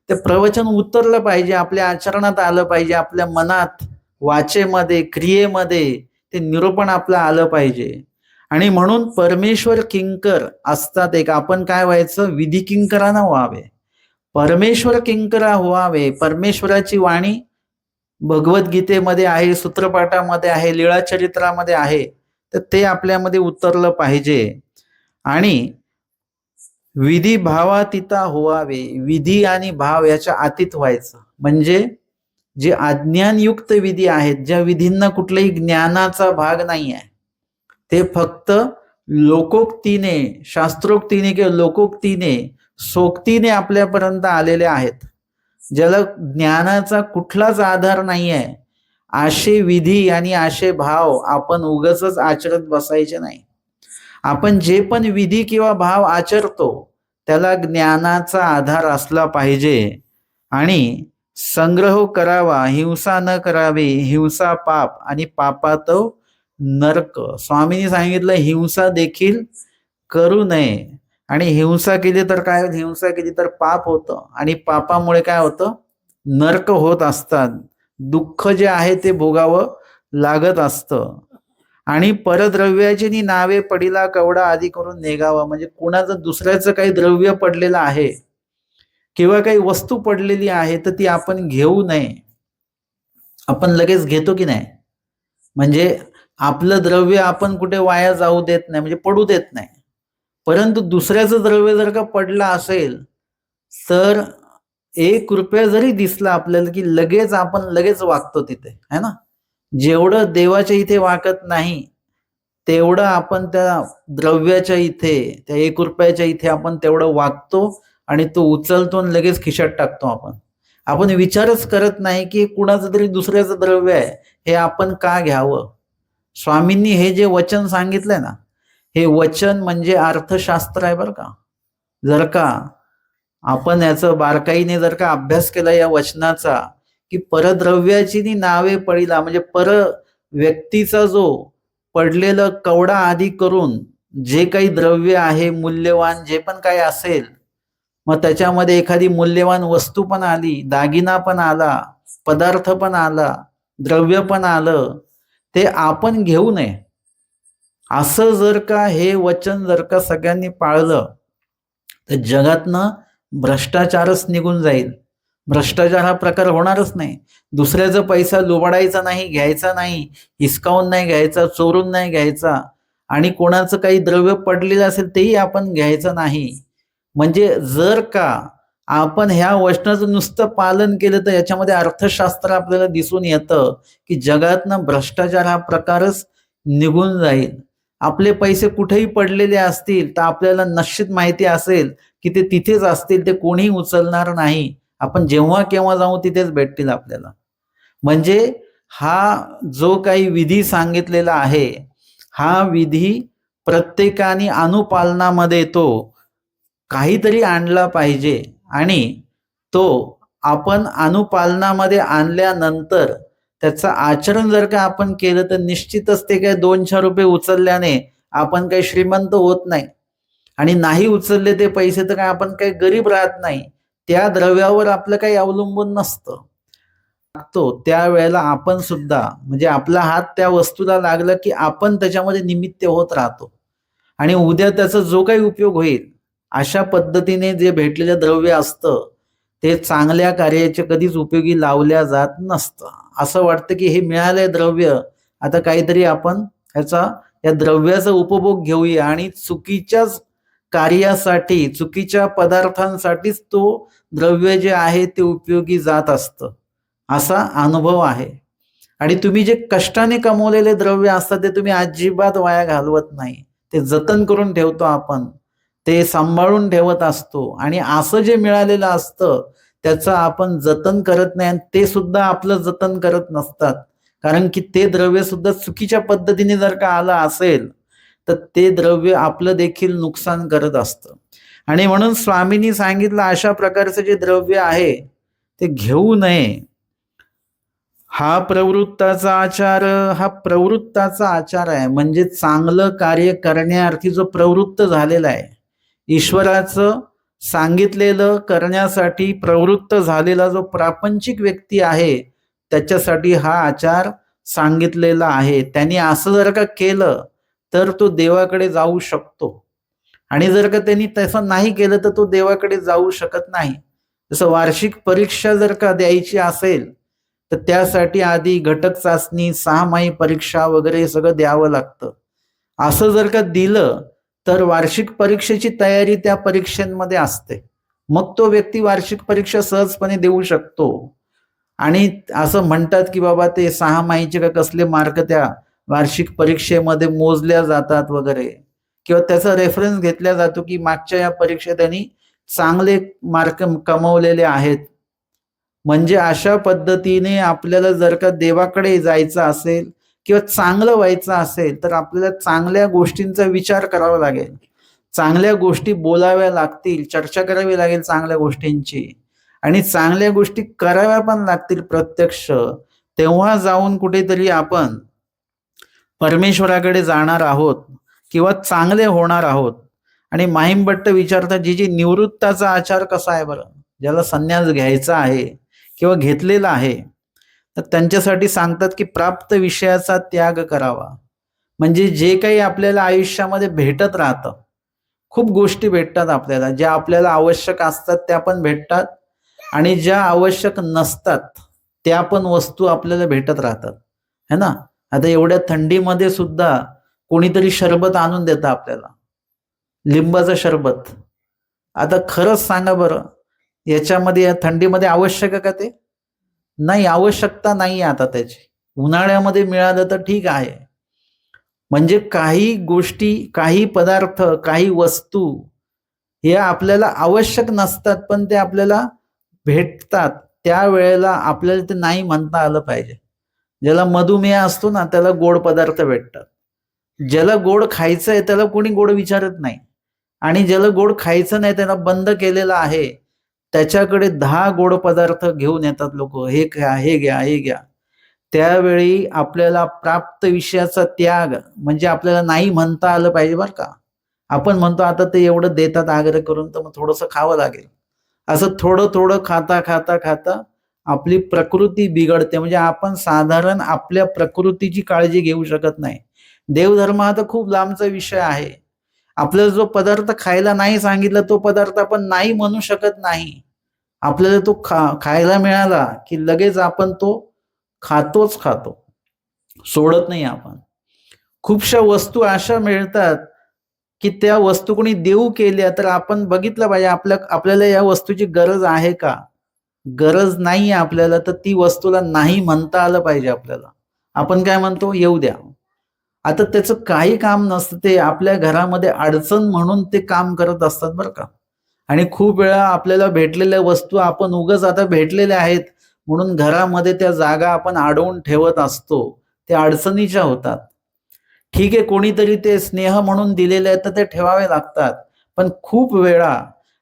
A: ते प्रवचन उतरलं पाहिजे, आपल्या आचरणात आलं पाहिजे, आपल्या मनात, वाचेमध्ये, क्रियेमध्ये ते निरूपण आपलं आलं पाहिजे. आणि म्हणून परमेश्वर किंकर असतात एक, आपण काय व्हायचं, विधी किंकरानं व्हावे, परमेश्वर किंकरा व्हावे. परमेश्वराची वाणी भगवद्गीतेमध्ये आहे, सूत्रपाठामध्ये आहे, लीळाचरित्रामध्ये आहे, तर ते आपल्यामध्ये उतरलं पाहिजे. आणि विधी भावातीता व्हावे, विधी आणि भाव याच्या अतीत व्हायचं. म्हणजे जे अज्ञानयुक्त विधी आहेत, ज्या विधींना कुठल्याही ज्ञानाचा भाग नाही आहे, ते फक्त लोकोक्तीने, शास्त्रोक्तीने किंवा लोकोक्तीने, सोक्तीने आपल्यापर्यंत आलेले आहेत, ज्याला ज्ञानाचा कुठलाच आधार नाही आहे, असे विधी आणि असे भाव आपण उगाचच आचरत बसायचे नाही. आपण जे पण विधी किंवा भाव आचरतो त्याला ज्ञानाचा आधार असला पाहिजे. आणि संग्रह करावा, हिंसा न करावी, हिंसा पाप आणि पापात नरक. स्वामींनी सांगितलं हिंसा देखील करू नये, आणि हिंसा केली तर काय, हिंसा केली तर पाप होतं, आणि पापामुळे काय होतं, नरक होत असतात, दुःख जे आहे ते भोगावं लागत असतं. आणि परद्रव्याची नावे पडिला कवडा आधी करून नेगावा. म्हणजे कुणाचं दुसऱ्याचं काही द्रव्य पडलेलं आहे किंवा काही वस्तू पडलेली आहे तर ती आपण घेऊ नये. आपण लगेच घेतो की नाही, म्हणजे आपलं द्रव्य आपण कुठे वाया जाऊ देत नाही, म्हणजे पडू देत नाही. परंतु दुसऱ्याचं द्रव्य जर का पडलं असेल तर ₹1 जरी दिसला आपल्याला की लगेच आपण लगेच वागतो तिथे, है ना. जेवढं देवाच्या इथे वागत नाही तेवढं आपण त्या द्रव्याच्या इथे, त्या ₹1 इथे आपण तेवढं वागतो, आणि तो उचलतो आणि लगेच खिशात टाकतो. आपण विचारच करत नाही की कुणाचं तरी दुसऱ्याचं द्रव्य आहे, हे आपण का घ्यावं. स्वामींनी हे जे वचन सांगितलंय ना, हे वचन म्हणजे अर्थशास्त्र आहे बरं का. जर का आपण याचं बारकाईने जर का अभ्यास केला या वचनाचा, की परद्रव्याची नावे पडिला, म्हणजे पर व्यक्तीचा जो पडलेलं कवडा आधी करून जे काही द्रव्य आहे मूल्यवान, जे पण काही असेल, मग त्याच्यामध्ये एखादी मूल्यवान वस्तू पण आली, दागिना पण आला, पदार्थ पण आला, द्रव्य पण आलं, ते आपण घेऊ नये. असं जर का हे वचन जर का सगळ्यांनी पाळलं तर जगातनं भ्रष्टाचारच निघून जाईल. भ्रष्टाचार हा प्रकार होणारच नाही. दुसऱ्याचा पैसा लुबाडायचा नाही, घ्यायचा नाही, हिसकावून नाही घ्यायचा, चोरून नाही घ्यायचा, आणि कोणाचं काही द्रव्य पडलेलं असेल तेही आपण घ्यायचं नाही. म्हणजे जर का आपण ह्या वचनाचं नुसतं पालन केलं तर याच्यामध्ये अर्थशास्त्र आपल्याला दिसून येतं की जगातनं भ्रष्टाचार हा प्रकारच निघून जाईल. आपले पैसे कुठेही पडलेले असतील तर आपल्याला निश्चित माहिती असेल की ते तिथेच असतील, ते कोणीही उचलणार नाही. आपण जेव्हा केव्हा जाऊ तिथेच भेटतील आपल्याला. म्हणजे हा जो काही विधी सांगितलेला आहे, हा विधी प्रत्येकाने अनुपालनामध्ये तो काहीतरी आणला पाहिजे. आणि तो आपण अनुपालनामध्ये आणल्यानंतर त्याचं आचरण जर का आपण केलं तर निश्चितच ते काय ₹200 उचलल्याने आपण काही श्रीमंत होत नाही, आणि नाही उचलले ते पैसे तर काय आपण काही गरीब राहत नाही. त्या द्रव्यावर आपलं काही अवलंबून नसतं. त्यावेळेला आपण सुद्धा, म्हणजे आपला हात त्या वस्तूला लागला की आपण त्याच्यामध्ये निमित्त होत राहतो, आणि उद्या त्याचा जो काही उपयोग होईल अशा पद्धतीने जे भेटलेलं द्रव्य असतं ते चांगल्या कार्याचे कधीच उपयोगी लावल्या जात नसतं. असं वाटतं की हे मिळालंय द्रव्य, आता काहीतरी आपण या द्रव्याचा उपभोग घेऊया, आणि चुकीच्याच कार्यासाठी, चुकीच्या पदार्थांसाठीच तो द्रव्य जे आहे ते उपयोगी जात असतं, असा अनुभव आहे. आणि तुम्ही जे कष्टाने कमवलेले द्रव्य असतात ते तुम्ही अजिबात वाया घालवत नाही, ते जतन करून ठेवतो आपण. ते सांभाळून ठेवत असतो आणि असं जे मिळालेलं असतं त्याचं आपण जतन करत नाही आणि ते सुद्धा आपलं जतन करत नसतात. कारण की ते द्रव्य सुद्धा चुकीच्या पद्धतीने जर का आलं असेल तर ते द्रव्य आपलं देखील नुकसान करत असतं. आणि म्हणून स्वामींनी सांगितलं अशा प्रकारचं जे द्रव्य आहे ते घेऊ नये. हा प्रवृत्ताचा आचार, हा प्रवृत्ताचा आचार आहे, म्हणजे चांगलं कार्य करण्यार्थी जो प्रवृत्त झालेला आहे, ईश्वराचं सांगितलेलं करण्यासाठी प्रवृत्त झालेला जो प्रापंचिक व्यक्ती आहे त्याच्यासाठी हा आचार सांगितलेला आहे. त्यांनी असं जर का केलं तर तो देवाकडे जाऊ शकतो आणि जर का त्यांनी तसं नाही केलं तर तो देवाकडे जाऊ शकत नाही. जसं वार्षिक परीक्षा जर का द्यायची असेल तर त्यासाठी आधी घटक चाचणी, 6माही परीक्षा वगैरे सगळं द्यावं लागतं. असं जर का दिलं तर वार्षिक परीक्षेची तयारी त्या परीक्षांमध्ये असते. मग तो व्यक्ती वार्षिक परीक्षा सहजपणे देऊ शकतो. आणि असं म्हणतात की बाबा ते 6माहीचे का कसले मार्क त्या वार्षिक परीक्षेमध्ये मोजल्या जातात वगैरे, किंवा त्याचा रेफरन्स घेतला जातो की मागच्या या परीक्षेत त्यांनी चांगले मार्क कमवलेले आहेत. म्हणजे अशा पद्धतीने आपल्याला जर का देवाकडे जायचं असेल किंवा चांगलं व्हायचं असेल तर आपल्याला चांगल्या गोष्टींचा विचार करावा लागेल, चांगल्या गोष्टी बोलाव्या लागतील, चर्चा करावी लागेल चांगल्या गोष्टींची आणि चांगल्या गोष्टी कराव्या पण लागतील प्रत्यक्ष. तेव्हा जाऊन कुठेतरी आपण परमेश्वराकडे जाणार आहोत किंवा चांगले होणार आहोत. आणि माहिमभट्ट विचारतात जी जी निवृत्ताचा आचार कसा आहे बरं, ज्याला संन्यास घ्यायचा आहे किंवा घेतलेला आहे तर त्यांच्यासाठी सांगतात की प्राप्त विषयाचा त्याग करावा. म्हणजे जे काही आपल्याला आयुष्यामध्ये भेटत राहतं, खूप गोष्टी भेटतात आपल्याला, ज्या आपल्याला आवश्यक असतात त्या पण भेटतात आणि ज्या आवश्यक नसतात त्या पण वस्तू आपल्याला भेटत राहतात, है ना. आता एवढ्या थंडीमध्ये सुद्धा कोणीतरी शरबत आणून देतं आपल्याला, लिंबाचं शरबत. आता खरंच सांगा बरं, याच्यामध्ये या थंडीमध्ये आवश्यक आहे का ते? नाही, आवश्यकता नाही आता त्याची. उन्हाळ्यामध्ये मिळालं तर ठीक आहे. म्हणजे काही गोष्टी, काही पदार्थ, काही वस्तू हे आपल्याला आवश्यक नसतात पण ते आपल्याला भेटतात. त्यावेळेला आपल्याला ते नाही म्हणता आलं पाहिजे. ज्याला मधुमेह असतो ना त्याला गोड पदार्थ भेटतात. ज्याला गोड खायचं आहे त्याला कोणी गोड विचारत नाही आणि ज्याला गोड खायचं नाही त्याला बंद केलेलं आहे त्याच्याकडे 10 गोड पदार्थ घेऊन येतात लोक, हे घ्या, हे घ्या, हे घ्या. त्यावेळी आपल्याला प्राप्त विषयाचा त्याग म्हणजे आपल्याला नाही म्हणता आलं पाहिजे बरं का. आपण म्हणतो आता ते एवढं देतात आग्रह करून तर मग थोडंसं खावं लागेल. असं थोडं थोडं खाता खाता खाता आपली प्रकृती बिघडते. म्हणजे आपण साधारण आपल्या प्रकृतीची काळजी घेऊ शकत नाही. देवधर्म हा तर खूप लांबचा विषय आहे. आपल्याला जो पदार्थ खायला नाही सांगितला तो पदार्थ आपण नाही म्हणू शकत नाही. आपल्याला तो खायला मिळाला की लगेच आपण तो खातोच खातो, सोडत नाही आपण. खूपशा वस्तू अशा मिळतात की त्या वस्तू कोणी देऊ केल्या तर आपण बघितलं पाहिजे आपल्याला या वस्तूची गरज आहे का. गरज नाही आपल्याला तर ती वस्तूला नाही म्हणता आलं पाहिजे आपल्याला. आपण काय म्हणतो, येऊ द्या. आता त्याचं काही काम नसतं, ते आपल्या घरामध्ये अडचण म्हणून ते काम करत असतात बरं का. आणि खूप वेळा आपल्याला भेटलेल्या वस्तू आपण उगाच आता भेटलेल्या आहेत म्हणून घरामध्ये त्या जागा आपण अडवून ठेवत असतो, त्या अडचणीच्या होतात. ठीक आहे, कोणीतरी ते स्नेह म्हणून दिलेले आहेत तर ते ठेवावे लागतात. पण खूप वेळा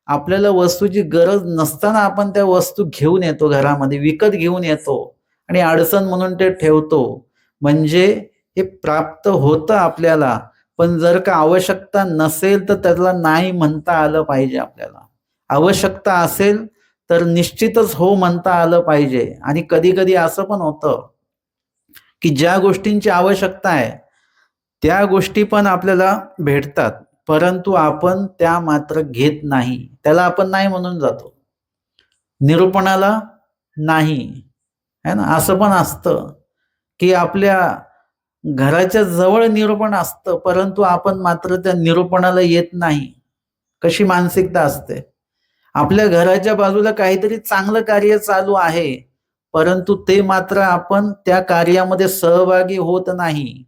A: आपल्याला वस्तूची गरज नसताना आपण त्या वस्तू घेऊन येतो, घरामध्ये विकत घेऊन येतो आणि अडचण म्हणून ते ठेवतो. म्हणजे हे प्राप्त होतं आपल्याला, पण जर का आवश्यकता नसेल तर त्याला नाही म्हणता आलं पाहिजे आपल्याला. आवश्यकता असेल तर निश्चितच हो म्हणता आलं पाहिजे. आणि कधी कधी असं पण होतं की ज्या गोष्टींची आवश्यकता आहे त्या गोष्टी पण आपल्याला भेटतात परंतु आपण त्या मात्र घेत नाही, त्याला आपण नाही म्हणून जातो. निरूपणाला नाही, है ना. असं पण असतं की आपल्या घराच्या जवळ निरूपण असतं परंतु आपण मात्र त्या निरूपणाला येत नाही. कशी मानसिकता असते. आपल्या घराच्या बाजूला काहीतरी चांगलं कार्य चालू आहे परंतु ते मात्र आपण त्या कार्यामध्ये सहभागी होत नाही.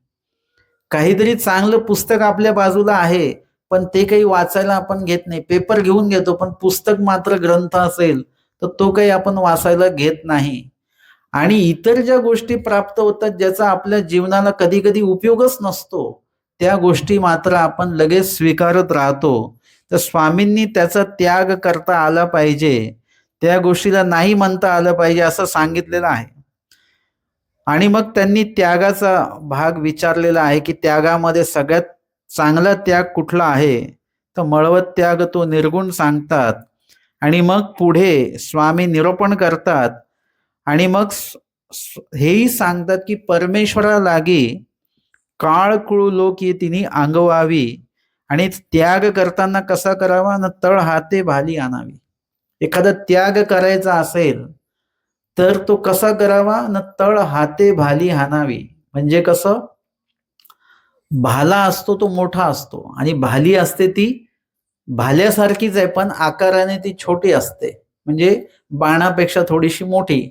A: काहीतरी चांगलं पुस्तक आपल्या बाजूला आहे पण ते काही वाचायला आपण घेत नाही. पेपर घेऊन घेतो, पण पुस्तक मात्र ग्रंथ असेल तर तो काही आपण वाचायला घेत नाही. आणि इतर ज्या गोष्टी प्राप्त होतात ज्याचा आपल्या जीवनाला कधी कधी उपयोगच नसतो, त्या गोष्टी मात्र आपण लगेच स्वीकारत राहतो. तर स्वामींनी त्याचा त्याग करता आला पाहिजे, त्या गोष्टीला नाही म्हणता आलं पाहिजे असं सांगितलेलं आहे. आणि मग त्यांनी त्यागाचा भाग विचारलेला आहे की त्यागामध्ये सगळ्यात चांगला त्याग कुठला आहे, तर मळवत त्याग तो निर्गुण सांगतात. आणि मग पुढे स्वामी निरूपण करतात आणि मग हेही सांगतात की परमेश्वरा लागी काळ कुळू लोक ये तिने अंगवावी. आणि त्याग करताना कसा करावा ना, तळ हाते भाली आणावी. एखादा त्याग करायचा असेल तर तो कसा करावा ना, तळ हाते भाली हाणावी. म्हणजे कसं, भाला असतो तो मोठा असतो आणि भाली असते ती भाल्यासारखीच आहे, पण आकाराने ती छोटी असते, म्हणजे बाणापेक्षा थोडीशी मोठी.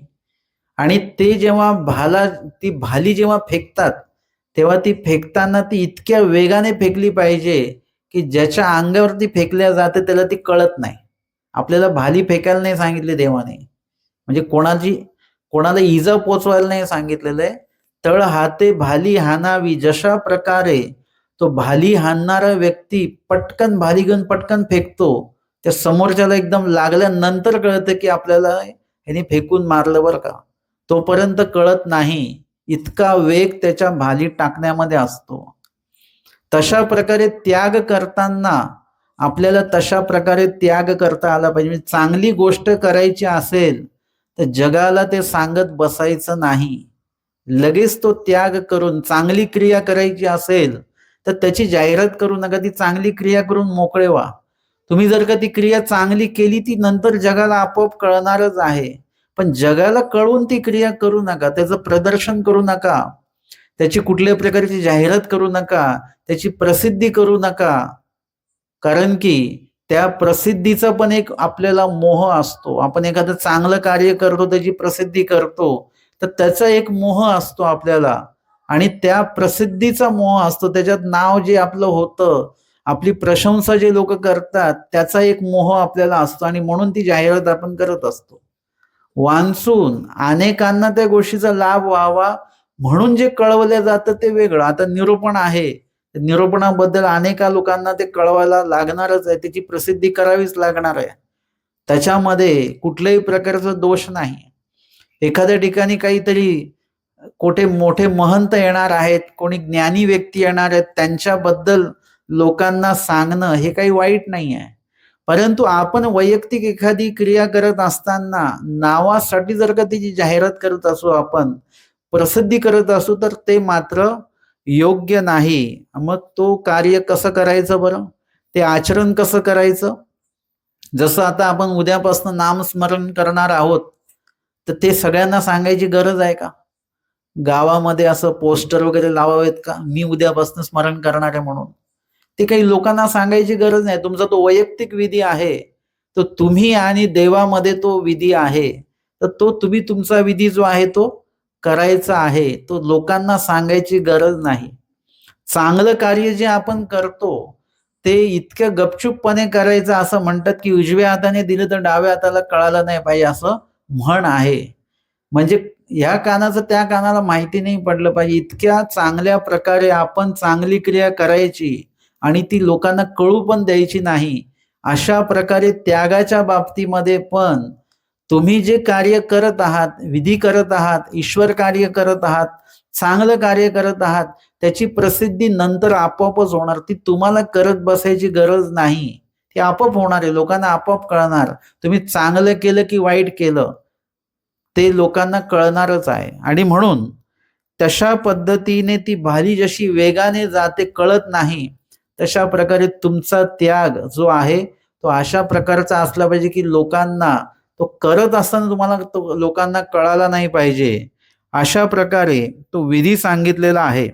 A: आणि ते जेव्हा ती भाली जेव्हा फेकतात, तेव्हा ती फेकताना ती इतक्या वेगाने फेकली पाहिजे की ज्याच्या अंगावरती फेकल्या जाते त्याला ती कळत नाही. आपल्याला भाली फेकायला नाही सांगितली देवाने, म्हणजे कोणाला इजा पोचवायला नाही सांगितलेलं आहे. तळ हाते भाली हाणावी, जशा प्रकारे तो भाली हाणणारा व्यक्ती पटकन भाली घेऊन पटकन फेकतो, त्या समोरच्याला एकदम लागल्यानंतर कळतं की आपल्याला ह्याने फेकून मारलं बरं का. तोपर्यंत कळत नाही, इतका वेग त्याच्या भाली टाकण्यामध्ये असतो. तशा प्रकारे त्याग करताना आपल्याला तशा प्रकारे त्याग करता आला पाहिजे. म्हणजे चांगली गोष्ट करायची असेल तर जगाला ते सांगत बसायचं नाही. लगेच तो त्याग करून, चांगली क्रिया करायची असेल तर त्याची जाहिरात करू नका, ती चांगली क्रिया करून मोकळे व्हा. तुम्ही जर का ती क्रिया चांगली केली ती नंतर जगाला आपोआप कळणारच आहे. पण जगाला कळून ती क्रिया करू नका, त्याचं प्रदर्शन करू नका, त्याची कुठल्याही प्रकारची जाहिरात करू नका, त्याची प्रसिद्धी करू नका. कारण की त्या प्रसिद्धीचा पण एक आपल्याला मोह असतो. आपण एखादं चांगलं कार्य करतो, त्याची प्रसिद्धी करतो, तर त्याचा एक मोह असतो आपल्याला. आणि त्या प्रसिद्धीचा मोह असतो, त्याच्यात नाव जे आपलं होतं, आपली प्रशंसा जे लोक करतात, त्याचा एक मोह आपल्याला असतो आणि म्हणून ती जाहिरात आपण करत असतो. वांचून अनेकांना त्या गोष्टीचा लाभ व्हावा म्हणून जे कळवलं जातं ते वेगळं. आता निरूपण आहे, निरूपणाबद्दल अनेका लोकांना ते कळवायला लागणारच आहे, त्याची प्रसिद्धी करावीच लागणार आहे. त्याच्यामध्ये कुठल्याही प्रकारचा दोष नाही. एखाद्या ठिकाणी काहीतरी कुठे मोठे महंत येणार आहेत, कोणी ज्ञानी व्यक्ती येणार आहेत, त्यांच्याबद्दल लोकांना सांगणं हे काही वाईट नाही आहे. परंतु आपण वैयक्तिक एखादी क्रिया करत असताना नावासाठी जर का त्याची जाहिरात करत असू, आपण प्रसिद्धी करत असू, तर ते मात्र योग्य नाही. मग तो कार्य कसं करायचं बरं, ते आचरण कसं करायचं? जसं आता आपण उद्यापासून नामस्मरण करणार आहोत, तर ते सगळ्यांना सांगायची गरज आहे का? गावामध्ये असं पोस्टर वगैरे लावावेत का, मी उद्यापासून स्मरण करणार आहे म्हणून? ते काही लोकांना सांगायची गरज नाही. तुमचा तो वैयक्तिक विधी आहे, तो तुम्ही आणि देवामध्ये तो विधी आहे, तर तो तुम्ही तुमचा विधी जो आहे तो करायचा आहे, तो लोकांना सांगायची गरज नाही. चांगलं कार्य जे आपण करतो ते इतक्या गपचूपपणे करायचं. असं म्हणतात की उजव्या हाताने दिलं तर डाव्या हाताला कळालं नाही पाहिजे, असं म्हण आहे. म्हणजे ह्या कानाचं त्या कानाला माहिती नाही पडलं पाहिजे. इतक्या चांगल्या प्रकारे आपण चांगली क्रिया करायची आणि ती लोकांना कळू पण द्यायची नाही. अशा प्रकारे त्यागाच्या बाबतीमध्ये पण तुम्ही जे कार्य करत आहात, विधी करत आहात, ईश्वर कार्य करत आहात, चांगलं कार्य करत आहात, त्याची प्रसिद्धी नंतर आपोआपच होणार. ती तुम्हाला करत बसायची गरज नाही, ती आपोआप होणार आहे. लोकांना आपोआप कळणार. तुम्ही चांगलं केलं की वाईट केलं ते लोकांना कळणारच आहे. आणि म्हणून तशा पद्धतीने ती भाली जशी वेगाने जाते कळत नाही, तशा प्रकारे तुमचा त्याग जो आहे तो अशा प्रकारचा असला पाहिजे की लोकांना तो करत असताना तुम्हाला तो लोकांना कळाला नाही पाहिजे. अशा प्रकारे तो विधी सांगितलेला आहे.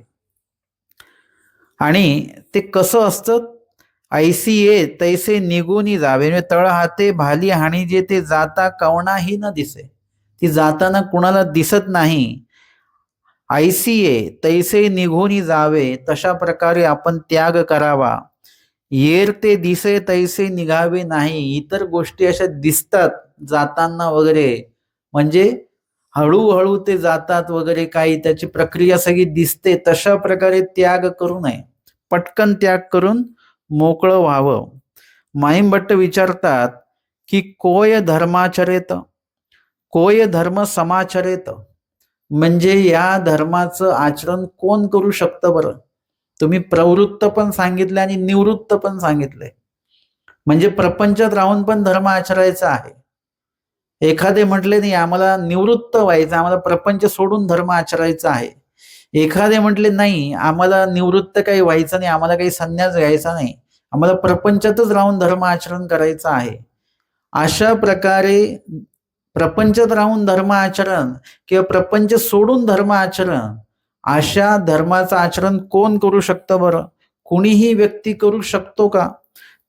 A: आणि ते कसं असतं, ऐसी ये तैसे निघून जावे, म्हणजे तळ हाते भाली हाणी जे ते जाता कवणाही न दिसे. ती जाताना कुणाला दिसत नाही. ऐसी ये तैसे निघून जावे, तशा प्रकारे आपण त्याग करावा. येर ते दिसे तैसे निघावे नाही. इतर गोष्टी अशा दिसतात जाताना वगैरे, म्हणजे हळूहळू ते जातात वगैरे, काही त्याची प्रक्रिया सगळी दिसते, तशा प्रकारे त्याग करू नये. पटकन त्याग करून मोकळं व्हावं. माईम विचारतात की कोय धर्माचरेत, कोय धर्म समाचरेत, म्हणजे या धर्माचं आचरण कोण करू शकतं बरं? तुम्ही प्रवृत्त पण सांगितले आणि निवृत्त पण सांगितले, म्हणजे प्रपंचात राहून पण धर्म आचरायचा आहे. एखादे म्हटले नाही आम्हाला निवृत्त व्हायचं, आम्हाला प्रपंच सोडून धर्म आचरायचा आहे. एखादे म्हटले नाही आम्हाला निवृत्त काही व्हायचं नाही, आम्हाला काही संन्यास घ्यायचा नाही, आम्हाला प्रपंचातच राहून धर्म आचरण करायचं आहे. अशा प्रकारे प्रपंचात राहून धर्म आचरण किंवा प्रपंच सोडून धर्म आचरण, अशा धर्माचं आचरण कोण करू शकतं बरं? कुणीही व्यक्ती करू शकतो का?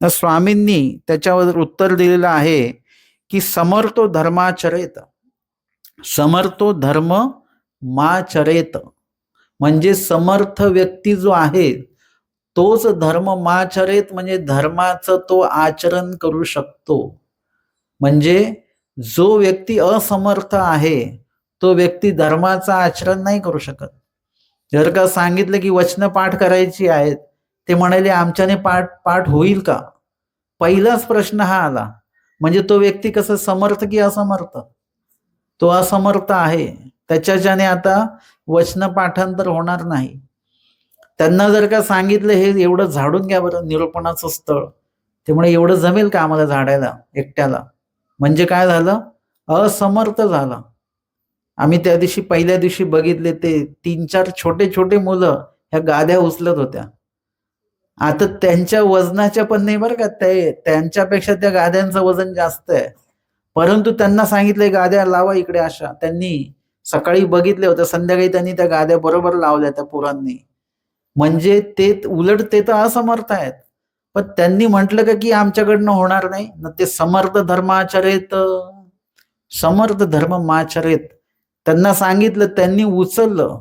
A: तर स्वामींनी त्याच्यावर उत्तर दिलेलं आहे की समर्थो धर्माचरेत, समर्थो धर्म माचरेत, म्हणजे समर्थ व्यक्ती जो आहे तोच धर्म माचरेत, म्हणजे धर्माचं तो आचरण करू शकतो. म्हणजे जो व्यक्ती असमर्थ आहे तो व्यक्ती धर्माचं आचरण नाही करू शकत. जर का सांगितलं की वचन पाठ करायची आहेत, ते म्हणाले आमच्याने पाठ होईल का? पहिलाच प्रश्न हा आला. म्हणजे तो व्यक्ती कसं समर्थ की असमर्थ? तो असमर्थ आहे, त्याच्याने आता वचन पाठांतर होणार नाही. त्यांना जर का सांगितलं हे एवढं झाडून घ्या बरं निरूपणाचं स्थळ, त्यामुळे एवढं जमेल का आम्हाला झाडायला एकट्याला? म्हणजे काय झालं? असमर्थ झाला. आम्ही त्या दिवशी पहिल्या दिवशी बघितले ते 3-4 छोटे छोटे मुलं ह्या गाद्या उचलत होत्या. आता त्यांच्या वजनाच्या पण नाही बरं का, त्यांच्यापेक्षा त्या गाद्यांचं वजन जास्त आहे. परंतु त्यांना सांगितलंय गाद्या लावा इकडे अशा. त्यांनी सकाळी बघितले होते, संध्याकाळी त्यांनी त्या गाद्या बरोबर लावल्या त्या पोरांनी. म्हणजे ते उलट ते तर असमर्थ आहेत, पण त्यांनी म्हटलं का की आमच्याकडनं होणार नाही ना. ते समर्थ धर्माचरेत, समर्थ धर्म माचरेत, त्यांना सांगितलं, त्यांनी उचललं.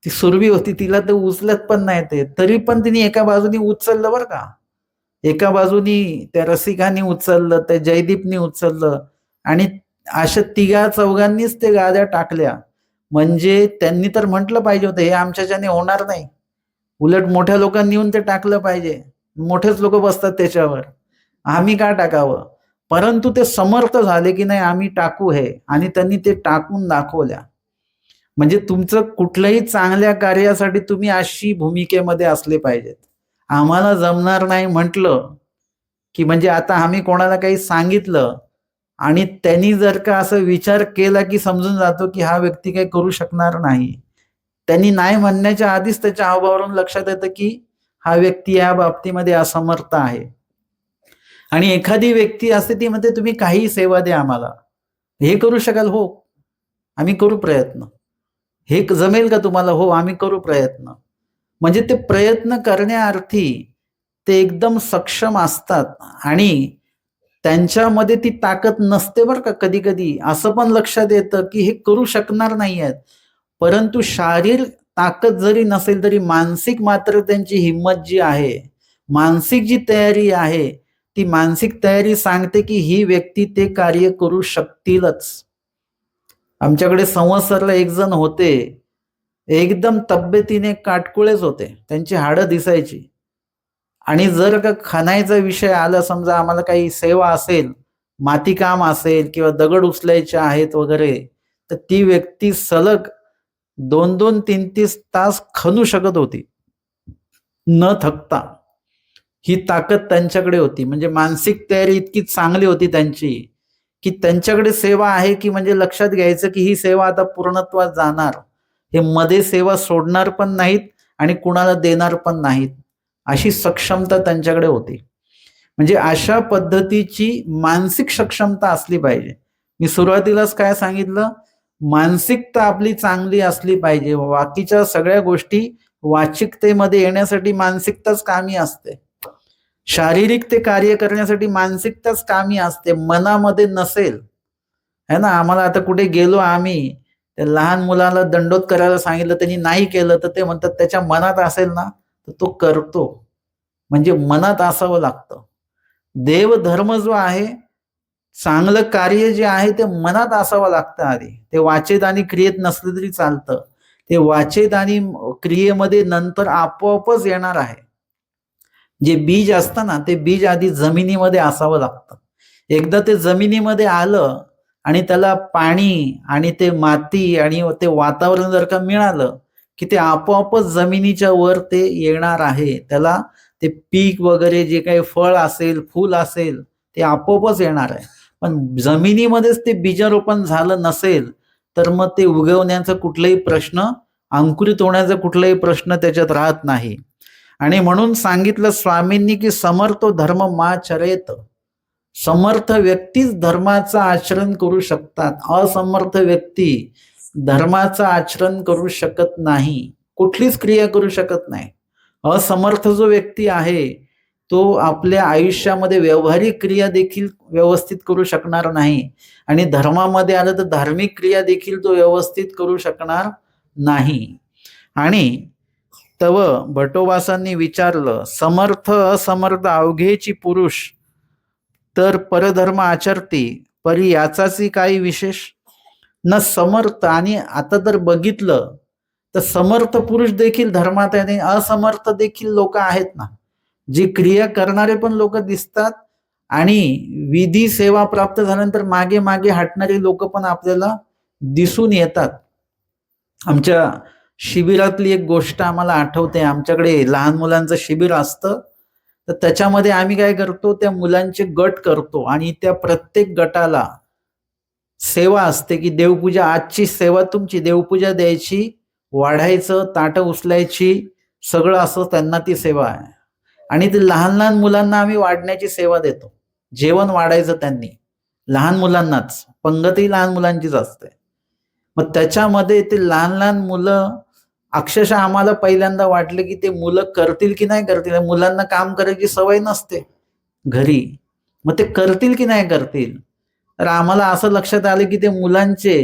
A: ती सुरवी होती, तिला ते उचलत पण नाही ते, तरी पण तिने एका बाजूनी उचललं बरं का. एका बाजूनी त्या रसिकांनी उचललं, त्या जयदीपनी उचललं, आणि अशा 3-4 ते गाद्या टाकल्या. म्हणजे त्यांनी तर म्हटलं पाहिजे होतं हे आमच्याच्याने होणार नाही, उलट मोठ्या लोकांनी येऊन ते टाकलं पाहिजे, मोठेच लोक बसतात त्याच्यावर, आम्ही का टाकावं? परंतु ते समर्थ झाले की नाही आम्ही टाकू हे, आणि त्यांनी ते टाकून दाखवल्या. म्हणजे तुमचं कुठल्याही चांगल्या कार्यासाठी तुम्ही अशी भूमिकेमध्ये असले पाहिजेत. आम्हाला जमणार नाही म्हटलं की, म्हणजे आता आम्ही कोणाला काही सांगितलं आणि त्यांनी जर का असं विचार केला की समजून जातो की हा व्यक्ती काही करू शकणार नाही. त्यांनी नाही म्हणण्याच्या आधीच त्याच्या हावभावावरून लक्षात येतं की हा व्यक्ती या बाबतीमध्ये असमर्थ आहे. आणि एखादी व्यक्ती असते ती म्हणते तुम्ही काही सेवा द्या आम्हाला, हे करू शकाल? हो आम्ही करू प्रयत्न. हे जमेल का तुम्हाला? हो आम्ही करू प्रयत्न. म्हणजे ते प्रयत्न करण्याअर्थी ते एकदम सक्षम असतात, आणि त्यांच्यामध्ये ती ताकद नसते बरं का. कधी कधी असं पण लक्षात येतं की हे करू शकणार नाही आहेत, परंतु शारीरिक ताकद जरी नसेल तरी मानसिक मात्र त्यांची हिंमत जी आहे, मानसिक जी तयारी आहे, ती मानसिक तयारी सांगते की ही व्यक्ती ते कार्य करू शकतीलच. आमच्याकडे संवत्सरला एक जण होते, एकदम तब्येतीने काटकुळेच होते, त्यांची हाडं दिसायची. आणि जर का खणायचा विषय आला, समजा आम्हाला काही सेवा असेल, माती काम असेल किंवा दगड उचलायचे आहेत वगैरे, तर ती व्यक्ती सलग 2-2, 3-3 तास खणू शकत होती न थकता. ही ताकद त्यांच्याकडे होती. म्हणजे मानसिक तयारी इतकी चांगली होती त्यांची की त्यांच्याकडे सेवा आहे की म्हणजे लक्षात घ्यायचं की ही सेवा आता पूर्णत्वात जाणार, हे मध्ये सेवा सोडणार पण नाहीत आणि कुणाला देणार पण नाहीत, अशी सक्षमता त्यांच्याकडे होती. म्हणजे अशा पद्धतीची मानसिक सक्षमता असली पाहिजे. मी सुरुवातीलाच काय सांगितलं, मानसिकता आपली चांगली असली पाहिजे. बाकीच्या सगळ्या गोष्टी वाचिकतेमध्ये येण्यासाठी मानसिकताच कामी असते. शारीरिक ते कार्य करण्यासाठी मानसिकताच कामी असते. मनामध्ये नसेल, है ना. आम्हाला आता कुठे गेलो आम्ही, त्या लहान मुलाला दंडोत करायला सांगितलं, त्यांनी नाही केलं, तर ते म्हणतात त्याच्या मनात असेल ना तर तो करतो. म्हणजे मनात असावं लागतं. देवधर्म जो आहे, चांगलं कार्य जे आहे ते मनात असावं लागतं आधी. ते वाचेत आणि क्रियेत नसलं तरी चालतं. ते वाचेत आणि क्रियेमध्ये नंतर आपोआपच येणार आहे. जे बीज असतं ना, ते बीज आधी जमिनीमध्ये असावं लागतं. एकदा ते जमिनीमध्ये आलं आणि त्याला पाणी आणि ते माती आणि ते वातावरण जर का मिळालं, की ते आपोआपच जमिनीच्या वर ते येणार आहे. त्याला ते पीक वगैरे जे काही फळ असेल, फूल असेल, ते आपोआपच येणार आहे. पण जमिनीमध्येच ते बीजारोपण झालं नसेल, तर मग ते उगवण्याचा कुठलाही प्रश्न, अंकुरित होण्याचा कुठलाही प्रश्न त्याच्यात राहत नाही. आणि म्हणून सांगितलं स्वामींनी की समर्थो धर्म माचरेत. समर्थ व्यक्तीच धर्माचं आचरण करू शकतात. असमर्थ व्यक्ती धर्माचं आचरण करू शकत नाही, कुठलीच क्रिया करू शकत नाही. असमर्थ जो व्यक्ती आहे तो आपल्या आयुष्यामध्ये व्यावहारिक क्रिया देखील व्यवस्थित करू शकणार नाही आणि धर्मामध्ये आलं तर धार्मिक क्रिया देखील तो व्यवस्थित करू शकणार नाही. आणि तव भटोबासांनी विचारलं, समर्थ असमर्थ अवघेची पुरुष तर परधर्म आचरती, परी याचाची काही विशेष न समर्थ. आणि आता जर बघितलं तर समर्थ पुरुष देखील धर्मात आहे आणि असमर्थ देखील लोक आहेत ना. जी क्रिया करणारे पण लोक दिसतात आणि विधी सेवा प्राप्त झाल्यानंतर मागे मागे हटणारी लोक पण आपल्याला दिसून येतात. आमच्या शिबिरातली एक गोष्ट आम्हाला आठवते. आमच्याकडे लहान मुलांचं शिबिर असतं, तर त्याच्यामध्ये आम्ही काय करतो, त्या मुलांचे गट करतो आणि त्या प्रत्येक गटाला सेवा असते की देवपूजा, आजची सेवा तुमची, देवपूजा द्यायची, वाढायचं, ताटं उचलायची, सगळं असं त्यांना ती सेवा आहे. आणि ते लहान लहान मुलांना आम्ही वाढण्याची सेवा देतो, जेवण वाढायचं त्यांनी, लहान मुलांनाच, पंगतही लहान मुलांचीच असते. मग त्याच्यामध्ये ते लहान लहान मुलं अक्षरशः आम्हाला पहिल्यांदा वाटलं की ते मुलं करतील की नाही करतील. मुलांना काम करायची सवय नसते घरी, मग ते करतील की नाही करतील. तर आम्हाला असं लक्षात आलं की ते मुलांचे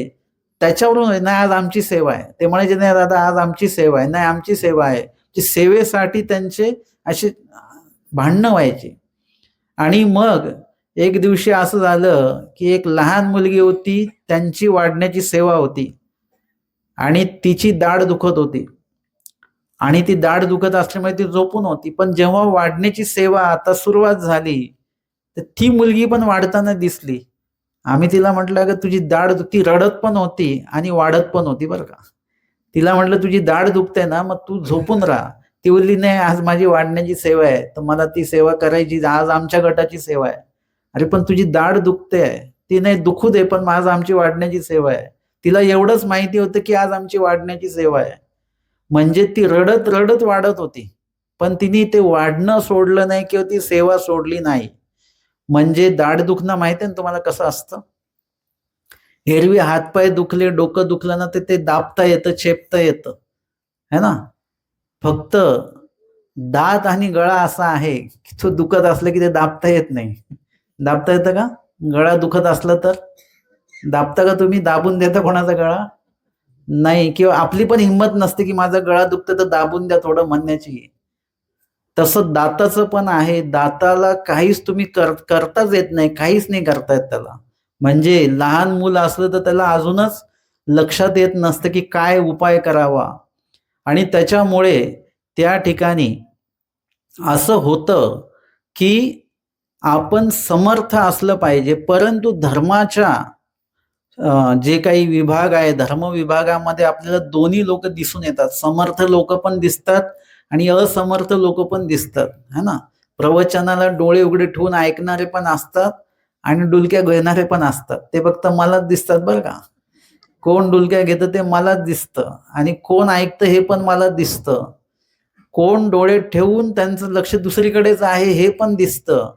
A: त्याच्यावरून, नाही आज आमची सेवा आहे, ते म्हणायचे नाही दादा आज आमची सेवा आहे, नाही आमची सेवा आहे. सेवेसाठी त्यांचे असे भांडणं व्हायचे. आणि मग एक दिवशी असं झालं की एक लहान मुलगी होती, त्यांची वाढण्याची सेवा होती आणि तिची दाढ दुखत होती आणि ती दाढ दुखत असल्यामुळे ती झोपून होती. पण जेव्हा वाढण्याची सेवा आता सुरुवात झाली तर ती मुलगी पण वाढताना दिसली. आम्ही तिला म्हटलं अगं तुझी दाढ, ती रडत पण होती आणि वाढत पण होती बरं का. तिला म्हटलं तुझी दाढ दुखते ना, मग तू झोपून राहा. ती बोलली नाही आज माझी वाढण्याची सेवा आहे, तर मला ती सेवा करायची, आज आमच्या गटाची सेवा आहे. अरे पण तुझी दाढ दुखते आहे. ती नाही दुखू दे, पण आज आमची वाढण्याची सेवा आहे. तिला एवढंच माहिती होतं की आज आमची वाढण्याची सेवा आहे. म्हणजे ती रडत रडत वाढत होती, पण तिने ते वाढणं सोडलं नाही किंवा ती सेवा सोडली नाही. म्हणजे दाढ दुखणं माहिती आहे ना तुम्हाला कसं असतं. एरवी हातपाय दुखले, डोकं दुखलं ना, ते दाबता येतं, चेपता येतं, है ना. फक्त दात आणि गळा असा आहे की तो दुखत असलं की ते दाबता येत नाही. दाबता येतं का? गळा दुखत असलं तर दाबता का तुम्ही? दाबून देता कोणाचा गळा? नाही. किंवा आपली पण हिंमत नसते की माझा गळा दुखतं तर दाबून द्या थोडं म्हणण्याची. तसं दाताचं पण आहे. दाताला काहीच तुम्ही करताच येत नाही, काहीच नाही करता येत त्याला. म्हणजे लहान मूल असलं तर त्याला अजूनच लक्षात येत नसतं की काय उपाय करावा. आणि त्याच्यामुळे त्या ठिकाणी असं होतं की आपण समर्थ असलं पाहिजे, परंतु धर्माच्या जे काही विभाग आहे, धर्म विभागामध्ये आपल्याला दोन्ही लोक दिसून येतात. समर्थ लोक पण दिसतात आणि असमर्थ लोक पण दिसतात, है ना. प्रवचनाला डोळे उघडे ठेवून ऐकणारे पण असतात आणि डुलक्या घेणारे पण असतात. ते फक्त मलाच दिसतात बरं का. कोण डुलक्या घेतं ते मलाच दिसतं आणि कोण ऐकतं हे पण मला दिसतं. कोण डोळे ठेवून त्यांचं लक्ष दुसरीकडेच आहे हे पण दिसतं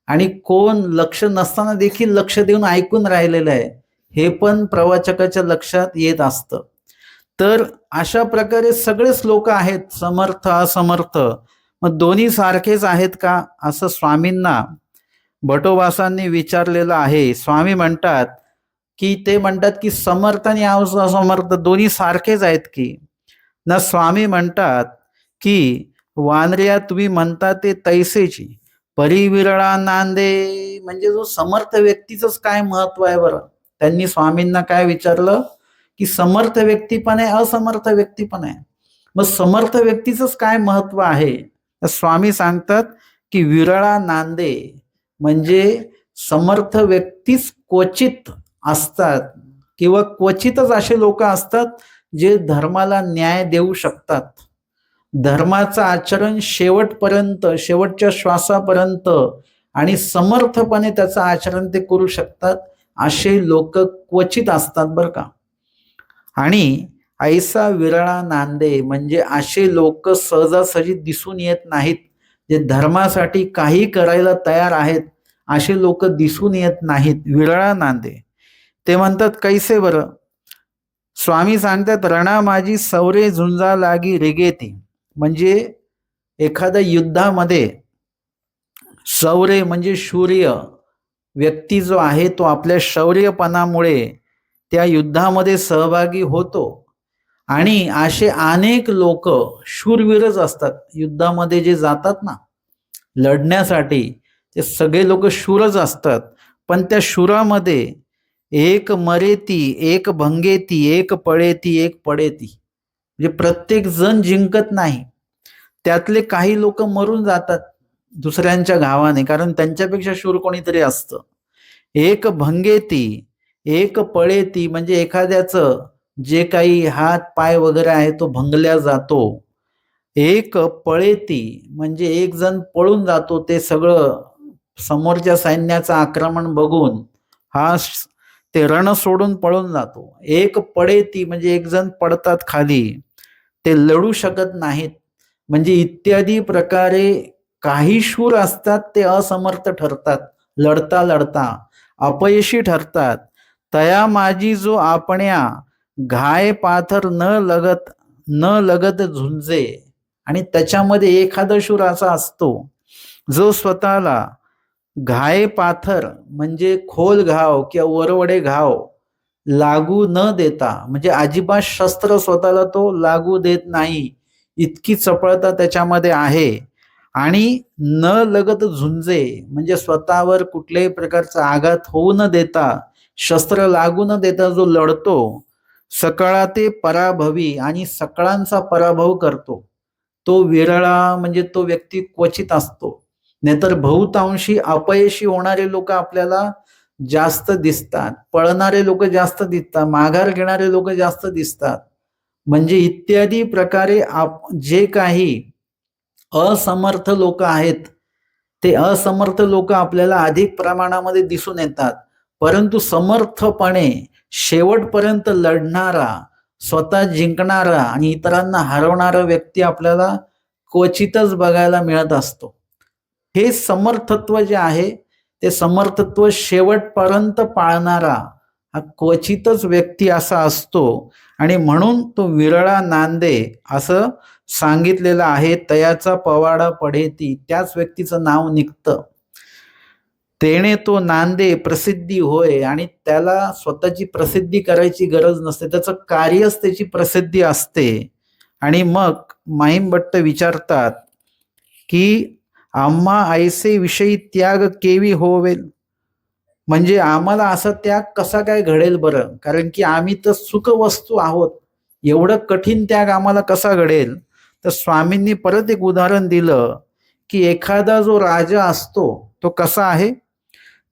A: आणि कोण लक्ष नसताना देखील लक्ष देऊन ऐकून राहिलेलं आहे हे पण प्रवाचकाच्या लक्षात येत असतं. तर अशा प्रकारे सगळेच लोक आहेत, समर्थ असमर्थ. मग दोन्ही सारखेच आहेत का, असं स्वामींना भटोबासांनी विचारलेलं आहे. स्वामी म्हणतात की ते म्हणतात की समर्थ आणि असमर्थ दोन्ही सारखेच आहेत की ना. स्वामी म्हणतात की वानऱ्या तुम्ही म्हणता ते तैसेची. परिविरळा नांदे म्हणजे जो समर्थ व्यक्तीच काय महत्व आहे बरं. त्यांनी स्वामींना काय विचारलं की समर्थ व्यक्ती पण आहे, असमर्थ व्यक्ती पण आहे. मग समर्थ व्यक्तीच काय महत्व आहे. तर स्वामी सांगतात की विरळा नांदे म्हणजे समर्थ व्यक्तीच क्वचित असतात किंवा क्वचितच असे लोक असतात जे धर्माला न्याय देऊ शकतात. धर्माचं आचरण शेवटपर्यंत, शेवटच्या श्वासापर्यंत आणि समर्थपणे त्याचं आचरण ते करू शकतात. असे लोक क्वचित असतात बरं का. आणि ऐसा विरळा नांदे म्हणजे असे लोक सहजासहजी दिसून येत नाहीत. जे धर्मासाठी काही करायला तयार आहेत असे लोक दिसून येत नाहीत. विरळा नांदे. ते म्हणतात कैसे बरं. स्वामी सांगतात रणा माझी सौरे झुंजा लागी रेगेती. म्हणजे एखाद्या युद्धामध्ये शौर्य म्हणजे शौर्य व्यक्ती जो आहे तो आपल्या शौर्यपणामुळे त्या युद्धामध्ये सहभागी होतो. आणि असे अनेक लोक शूरवीरच असतात. युद्धामध्ये जे जातात ना लढण्यासाठी ते सगळे लोक शूरच असतात. पण त्या शूरामध्ये एक मरेती, एक भंगेती, एक पळेती, एक पडेती. म्हणजे प्रत्येक जण जिंकत नाही. त्यातले काही लोक मरून जातात दुसऱ्यांच्या घावाने, कारण त्यांच्यापेक्षा शूर कोणीतरी असतं. एक भंगेती, एक पळेती म्हणजे एखाद्याचं जे काही हात पाय वगैरे आहे तो भंगल्या जातो. एक पळेती म्हणजे एक जण पळून जातो. ते सगळं समोरच्या सैन्याचं आक्रमण बघून हा ते रण सोडून पळून जातो. एक पडेती म्हणजे एक जण पडतात खाली, ते लढू शकत नाहीत. म्हणजे इत्यादी प्रकारे काही शूर असतात ते असमर्थ ठरतात. लढता लढता अपयशी ठरतात. तया माझी जो आपण्या घाय पाथर न लगत झुंजे. आणि त्याच्यामध्ये एखादा शूर असा असतो जो स्वतःला घाय पाथर म्हणजे खोल घाव किंवा वरवडे घाव लागू न देता, म्हणजे अजिबात शस्त्र स्वतःला तो लागू देत नाही, इतकी चपळता त्याच्यामध्ये आहे. आणि न लगत झुंजे म्हणजे स्वतःवर कुठल्याही प्रकारचा आघात होऊ न देता, शस्त्र लागू न देता जो लढतो. सकळा ते पराभवी आणि सकळांचा पराभव करतो. तो विरळा म्हणजे तो व्यक्ती क्वचित असतो. नाहीतर बहुतांशी अपयशी होणारे लोक आपल्याला जास्त दिसतात. पळणारे लोक जास्त दिसतात. माघार घेणारे लोक जास्त दिसतात. म्हणजे इत्यादी प्रकारे जे काही असमर्थ लोक आहेत ते असमर्थ लोक आपल्याला अधिक प्रमाणामध्ये दिसून येतात. परंतु समर्थपणे शेवटपर्यंत लढणारा, स्वतः जिंकणारा आणि इतरांना हरवणारा व्यक्ती आपल्याला क्वचितच बघायला मिळत असतो. हे समर्थत्व जे आहे ते समर्थत्व शेवटपर्यंत पाळणारा हा क्वचितच व्यक्ती असा असतो. आणि म्हणून तो विरळा नांदे असं सांगितलेलं आहे. तयाचा पवाडा पडेती, त्याच व्यक्तीचं नाव निघतं. तेने तो नांदे प्रसिद्धी होय. आणि त्याला स्वतःची प्रसिद्धी करायची गरज नसते, त्याचं कार्यच त्याची प्रसिद्धी असते. आणि मग महिमभट्ट विचारतात की आम्हा ऐसे विषयी त्याग केवी होवेल. म्हणजे आम्हाला असा त्याग कसा काय घडेल बरं, कारण की आम्ही तर सुख वस्तू आहोत. एवढं कठीण त्याग आम्हाला कसा घडेल. तर स्वामींनी परत एक उदाहरण दिलं की एखादा जो राजा असतो तो कसा आहे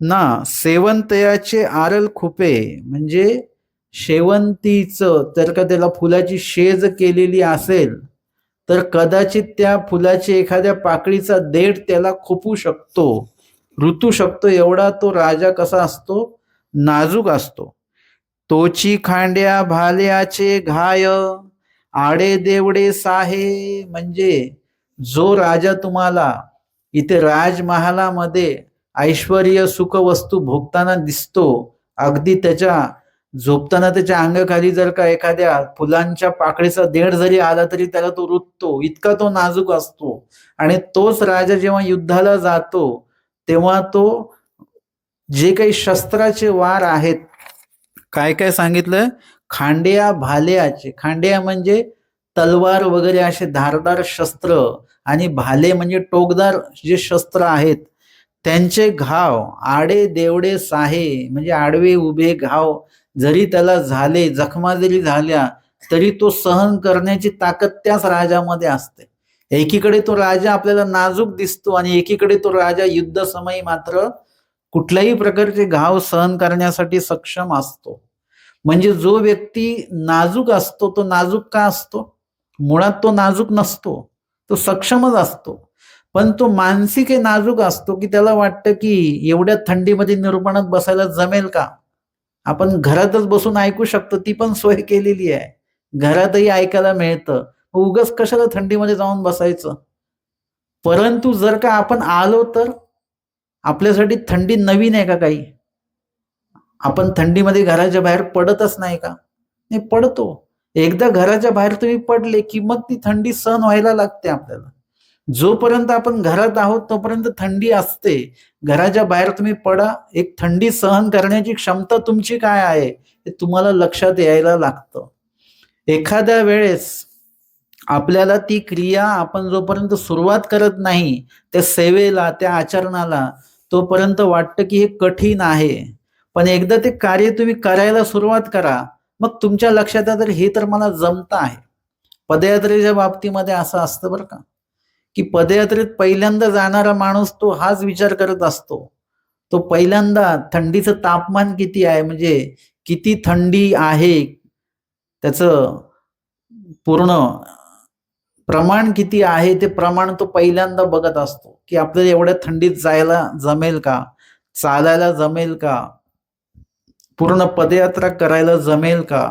A: ना, सेवंतयाचे आरल खुपे म्हणजे शेवंतीचं जर का त्याला फुलाची शेज केलेली असेल तर कदाचित त्या फुलाची एखाद्या पाकळीचा देठ त्याला खुपू शकतो, ऋतू शकतो. एवढा तो राजा कसा असतो, नाजूक असतो. तोची खांड्या भाल्याचे घाय आडे देवडे साहे. म्हणजे जो राजा तुम्हाला इथे राजमहालामध्ये ऐश्वर्य सुख वस्तू भोगताना दिसतो, अगदी त्याच्या झोपताना त्याच्या अंगाखाली जर का एखाद्या फुलांच्या पाकळीचा देठ जरी आला तरी त्याला तो रुततो, इतका तो नाजूक असतो. आणि तोच राजा जेव्हा युद्धाला जातो तेव्हा तो जे काही शस्त्राचे वार आहेत, काय काय सांगितलं, खांड्या भाल्याचे. खांड्या म्हणजे तलवार वगैरे असे धारदार शस्त्र आणि भाले म्हणजे टोकदार जे शस्त्र आहेत त्यांचे घाव आडे देवडे साहे म्हणजे आडवे उभे घाव जरी त्याला झाले, जखमा जरी झाल्या तरी तो सहन करण्याची ताकद त्याच राजामध्ये असते. एकीकडे तो राजा आपल्याला नाजूक दिसतो आणि एकीकडे तो राजा युद्धसमयी मात्र कुठल्याही प्रकारचे घाव सहन करण्यासाठी सक्षम असतो. म्हणजे जो व्यक्ती नाजूक असतो तो नाजूक का असतो? मुळात तो नाजूक नसतो, तो सक्षमच असतो. पण तो मानसिक नाजूक असतो की त्याला वाटतं की एवढ्या थंडीमध्ये निरूपणात बसायला जमेल का? आपण घरातच बसून ऐकू शकतो, ती पण सोय केलेली आहे. घरातही ऐकायला मिळतं. उगाच कशाला थंडीमध्ये जाऊन बसायचं? परंतु जर का आपण आलो तर आपल्यासाठी थंडी नवीन आहे का काही? आपण थंडीमध्ये घराच्या बाहेर पडतच नाही का? नाही, पडतो. एकदा घराच्या बाहेर तुम्ही पडले की मग ती थंडी सहन व्हायला लागते आपल्याला. जोपर्यंत आपण घरात आहोत तोपर्यंत थंडी असते. घराच्या बाहेर तुम्ही पडा, एक थंडी सहन करण्याची क्षमता तुमची काय आहे हे तुम्हाला लक्षात यायला लागतं. एखाद्या वेळेस आपल्याला ती क्रिया आपण जोपर्यंत सुरुवात करत नाही त्या सेवेला, त्या आचरणाला, तोपर्यंत वाटतं की हे कठीण आहे. पण एकदा ते कार्य तुम्ही करायला सुरुवात करा, मग तुमच्या लक्षात येतं हे तर मला जमतं आहे. पदयात्रेच्या बाबतीमध्ये असं असतं बरं का, की पदयात्रेत पहिल्यांदा जाणारा माणूस तो हाच विचार करत असतो. तो पहिल्यांदा थंडीचं तापमान किती आहे, म्हणजे किती थंडी आहे, त्याचं पूर्ण प्रमाण किती आहे ते प्रमाण तो पहिल्यांदा बघत असतो, की आपल्याला एवढ्या थंडीत जायला जमेल का, चालायला जमेल का, पूर्ण पदयात्रा करायला जमेल का,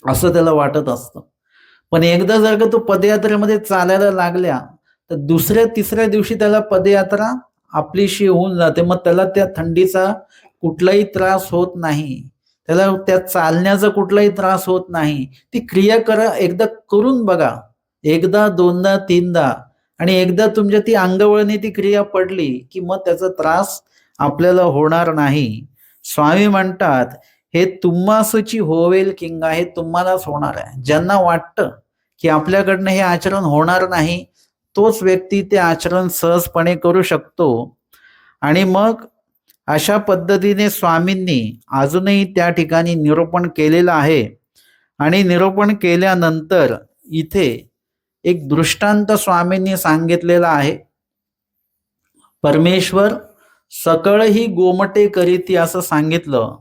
A: असं त्याला वाटत असतं. पण एकदा जर का तो पदयात्रेमध्ये चालायला लागल्या तर दुसऱ्या तिसऱ्या दिवशी त्याला पदयात्रा आपलीशी होऊन जाते. मग त्याला त्या थंडीचा कुठलाही त्रास होत नाही, त्याला त्या चालण्याचा कुठलाही त्रास होत नाही. ती क्रिया करा, एकदा करून बघा, एकदा दोनदा तीनदा, आणि एकदा तुमच्या ती अंगवळणी ती क्रिया पडली की मग त्याचा त्रास आपल्याला होणार नाही. स्वामी म्हणतात हे तुम्हासची होवेल किंगा, हे तुम्हालाच होणार आहे. ज्यांना वाटतं की आपल्याकडनं हे आचरण होणार नाही तोच व्यक्ती ते आचरण सहजपणे करू शकतो. आणि मग अशा पद्धतीने स्वामींनी अजूनही त्या ठिकाणी निरूपण केलेलं आहे. आणि निरूपण केल्यानंतर इथे एक दृष्टांत स्वामींनी सांगितलेला आहे. परमेश्वर सकळ ही गोमटे करीती असं सांगितलं.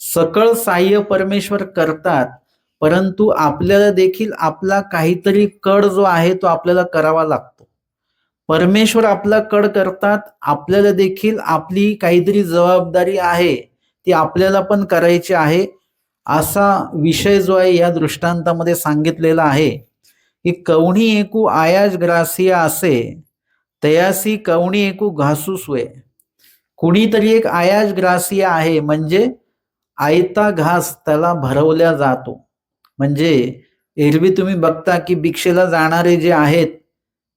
A: सकळ साह्य परमेश्वर करतात, परंतु आपल्याला देखील आपला काहीतरी कड जो आहे तो आपल्याला करावा लागतो. परमेश्वर आपला कड करतात, आपल्याला देखील आपली काहीतरी जबाबदारी आहे ती आपल्याला पण करायची आहे. असा विषय जो आहे या दृष्टांतामध्ये सांगितलेला आहे की कवणी एकू आयाज ग्रासिया असे तयासी कवणी एकू घासू सोय. कुणीतरी एक आयाज ग्रासिया आहे, म्हणजे आयता घास त्याला भरवल्या जातो. म्हणजे एरवी तुम्ही बघता की भिक्षेला जाणारे जे आहेत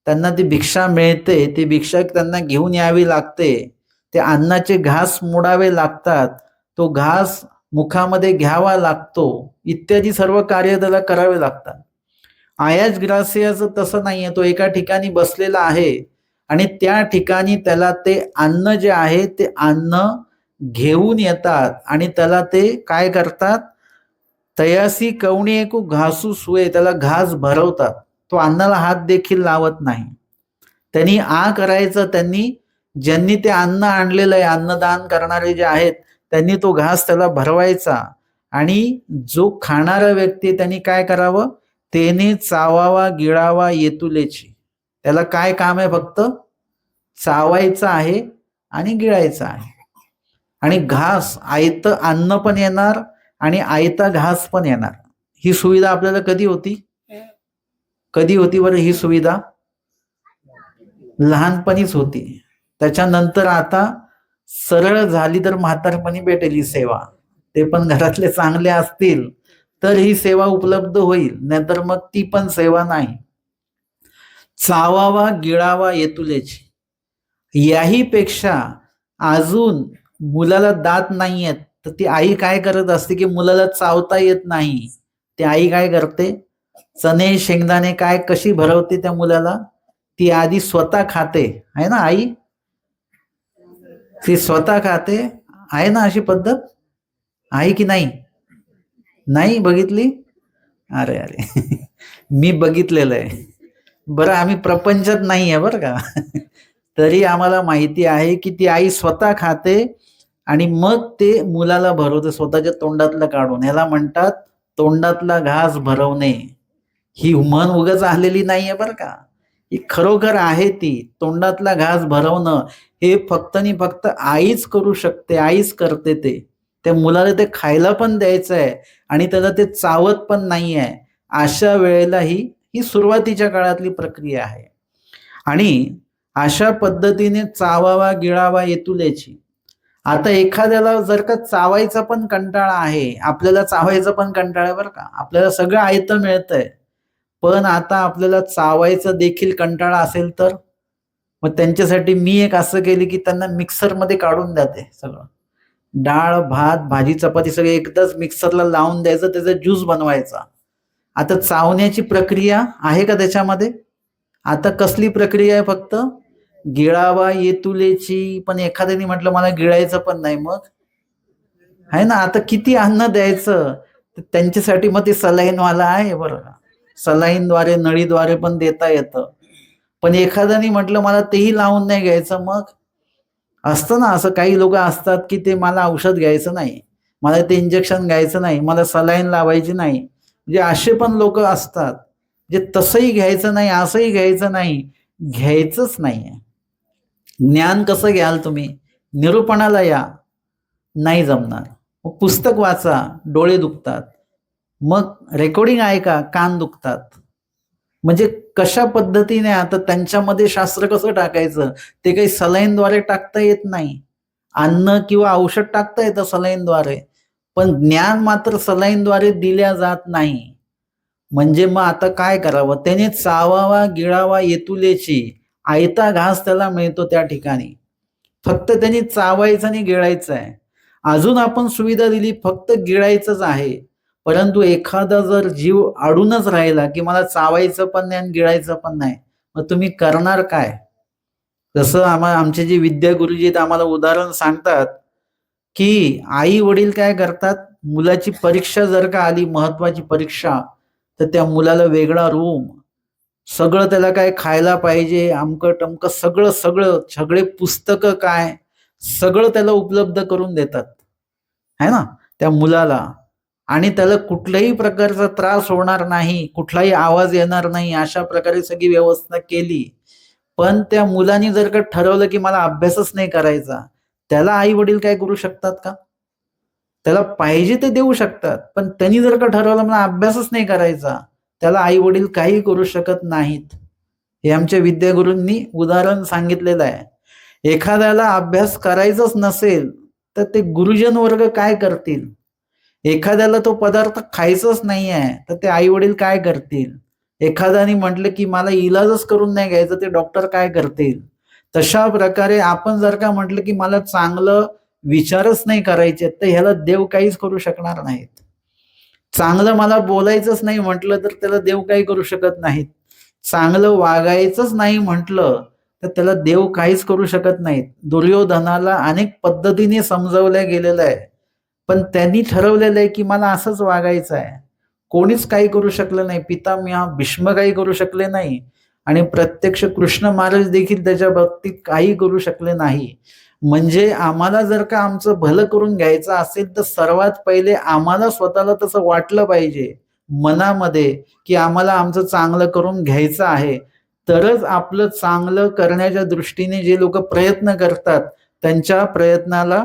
A: त्यांना ती भिक्षा मिळते, ती भिक्षा त्यांना घेऊन यावी लागते, ते अन्नाचे घास मोडावे लागतात, तो घास मुखामध्ये घ्यावा लागतो, इत्यादी सर्व कार्य त्याला करावे लागतात. आयाज ग्रासियाचं तसं नाहीये. तो एका ठिकाणी बसलेला आहे आणि त्या ठिकाणी त्याला ते अन्न जे आहे ते अन्न घेऊन येतात आणि त्याला ते काय करतात, तयासी कवणी एकू घासू सुये, त्याला घास भरवतात. तो अन्नाला हात देखील लावत नाही. त्यांनी करायचं, ज्यांनी ते अन्न आणलेलं आहे, अन्नदान करणारे जे आहेत त्यांनी तो घास त्याला भरवायचा. आणि जो खाणारा व्यक्ती त्यांनी काय करावं, तेने चावावा गिळावा येतुलेची. त्याला काय काम आहे, फक्त चावायचं आहे आणि गिळायचं आहे. आणि घास आयतं अन्न पण येणार आणि आयता घास पण येणार. ही सुविधा आपल्याला कधी होती, कधी होती बरं ही सुविधा? लहानपणीच होती. त्याच्यानंतर आता सरळ झाली तर म्हातारपणी भेटेल ही सेवा. ते पण घरातले चांगले असतील तर ही सेवा उपलब्ध होईल, नाहीतर मग ती पण सेवा नाही. चावावा गिळावा येतुलेची, याही पेक्षा अजून मुलाला दात नाही आहेत तर ती आई काय करत असते की मुलाला चावता येत नाही, ती आई काय करते, चणे शेंगदाणे काय कशी भरवते त्या मुलाला, ती आधी स्वतः खाते, आहे ना आई? ती स्वतः खाते, आहे ना अशी पद्धत? आहे की नाही? नाही बघितली? अरे अरे मी बघितलेलं आहे. बरं आम्ही प्रपंचात नाही आहे बरं का तरी आम्हाला माहिती आहे की ती आई स्वतः खाते आणि मग ते मुलाला भरवते स्वतःच्या तोंडातलं काढून. ह्याला म्हणतात तोंडातला घास भरवणे. ही म्हण उगाच आलेली नाहीये बरं का. ही खरोखर आहे ती. तोंडातला घास भरवणं हे फक्त आणि फक्त आईच करू शकते, आईच करते ते. त्या मुलाला ते खायला पण द्यायचं आहे आणि त्याला ते चावत पण नाही आहे. अशा वेळेला ही सुरुवातीच्या काळातली प्रक्रिया आहे. आणि अशा पद्धतीने चावावा, गिळावा येतुलेची. आता एखाद्याला जर का चावायचा पण कंटाळा आहे, आपल्याला चावायचा पण कंटाळा आहे बरं का. आपल्याला सगळं आयतं मिळतंय. पण आता आपल्याला चावायचा देखील कंटाळा असेल तर? मग त्यांच्यासाठी मी एक असं केली की त्यांना मिक्सरमध्ये काढून द्या सगळं. डाळ, भात, भाजी, चपाती सगळं एकदाच मिक्सरला लावून द्यायचं, त्याचा ज्यूस बनवायचा. आता चावण्याची प्रक्रिया आहे का त्याच्यामध्ये? आता कसली प्रक्रिया आहे फक्त? गिळावा येतुलेची. पण एखाद्याने म्हटलं मला गिळायचं पण नाही, मग आहे ना. आता किती अन्न द्यायचं? त्यांच्यासाठी मग ते सलाईनवाला आहे बरं का. सलाईनद्वारे, नळीद्वारे पण देता येतं. पण एखाद्याने म्हटलं मला तेही लावून नाही घ्यायचं, मग असतं ना असं काही लोक असतात की ते मला औषध घ्यायचं नाही, मला ते इंजेक्शन घ्यायचं नाही, मला सलाईन लावायची नाही. म्हणजे असे पण लोक असतात जे तसंही घ्यायचं नाही, असंही घ्यायचं नाही, घ्यायचंच नाहीये. ज्ञान कसं घ्याल तुम्ही? निरूपणाला या, नाही जमणार. मग पुस्तक वाचा, डोळे दुखतात. मग रेकॉर्डिंग ऐका, कान दुखतात. म्हणजे कशा पद्धतीने आता त्यांच्यामध्ये शास्त्र कसं टाकायचं? ते काही सलाईनद्वारे टाकता येत नाही. अन्न किंवा औषध टाकता येतं सलाईनद्वारे, पण ज्ञान मात्र सलाईनद्वारे दिल्या जात नाही. म्हणजे मग आता काय करावं? त्याने चावावा, गिळावा येतुलेची. आयता घास त्याला मिळतो त्या ठिकाणी. फक्त त्यांनी चावायचं आणि गिळायचं आहे. अजून आपण सुविधा दिली फक्त गिळायचंच आहे. परंतु एखादा जर जीव अडूनच राहिला की मला चावायचं पण नाही आणि गिळायचं पण नाही, मग तुम्ही करणार काय? जसं आमचे जे विद्या गुरुजी आहेत आम्हाला उदाहरण सांगतात की आई वडील काय करतात, मुलाची परीक्षा जर का आली, महत्वाची परीक्षा, तर त्या मुलाला वेगळा रूम, सगळं त्याला काय खायला पाहिजे, अमकं टमकं सगळं सगळं सगळे पुस्तकं काय सगळं त्याला उपलब्ध करून देतात, है ना, त्या मुलाला. आणि त्याला कुठल्याही प्रकारचा त्रास होणार नाही, कुठलाही आवाज येणार नाही, अशा प्रकारे सगळी व्यवस्था केली. पण त्या मुलाने जर का ठरवलं की मला अभ्यासच नाही करायचा, त्याला आई वडील काय करू शकतात का? त्याला पाहिजे ते देऊ शकतात, पण त्यांनी जर का ठरवलं मला अभ्यासच नाही करायचा, त्याला आई वडील काही करू शकत नाहीत. हे आमच्या विद्यागुरूंनी उदाहरण सांगितलेलं आहे. एखाद्याला अभ्यास करायचाच नसेल तर ते गुरुजन वर्ग काय करतील? एखाद्याला तो पदार्थ खायचाच नाही आहे तर ते आई वडील काय करतील? एखाद्याने म्हटलं की मला इलाजच करून नाही घ्यायचं, ते डॉक्टर काय करतील? तशा प्रकारे आपण जर का म्हटलं की मला चांगलं विचारच नाही करायचे, तर ह्याला देव काहीच करू शकणार नाहीत. चांगलं मला बोलायचंच नाही म्हटलं तर त्याला देव काही करू शकत नाहीत. चांगलं वागायचंच नाही म्हटलं तर त्याला देव काहीच करू शकत नाहीत. दुर्योधनाला अनेक पद्धतीने समजवल्या गेलेलं आहे, पण त्यांनी ठरवलेलं आहे की मला असंच वागायचं आहे. कोणीच काही करू शकलं नाही. पितामह भीष्म काही करू शकले नाही आणि प्रत्यक्ष कृष्ण महाराज देखील त्याच्या बाबतीत काही करू शकले नाही. म्हणजे आम्हाला जर का आमचं भलं करून घ्यायचं असेल तर सर्वात पहिले आम्हाला स्वतःला तसं वाटलं पाहिजे मनामध्ये की आम्हाला आमचं चांगलं करून घ्यायचं आहे. तरच आपलं चांगलं करण्याच्या दृष्टीने जे लोक प्रयत्न करतात त्यांच्या प्रयत्नाला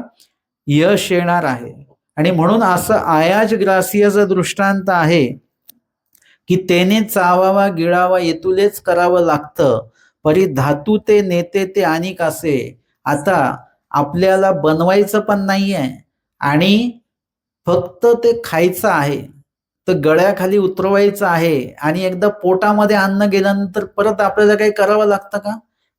A: यश येणार आहे. आणि म्हणून असं आयाज ग्रासियाचं दृष्टांत आहे की तेने चावावा गिळावा येतुलेच करावं लागतं, परी धातू ते नेते ते अनिक असे. आता आपल्याला बनवायचं पण नाहीये आणि फक्त ते खायचं आहे, तर गळ्याखाली उतरवायचं आहे आणि एकदा पोटामध्ये अन्न गेल्यानंतर परत आपल्याला काही करावं लागतं का?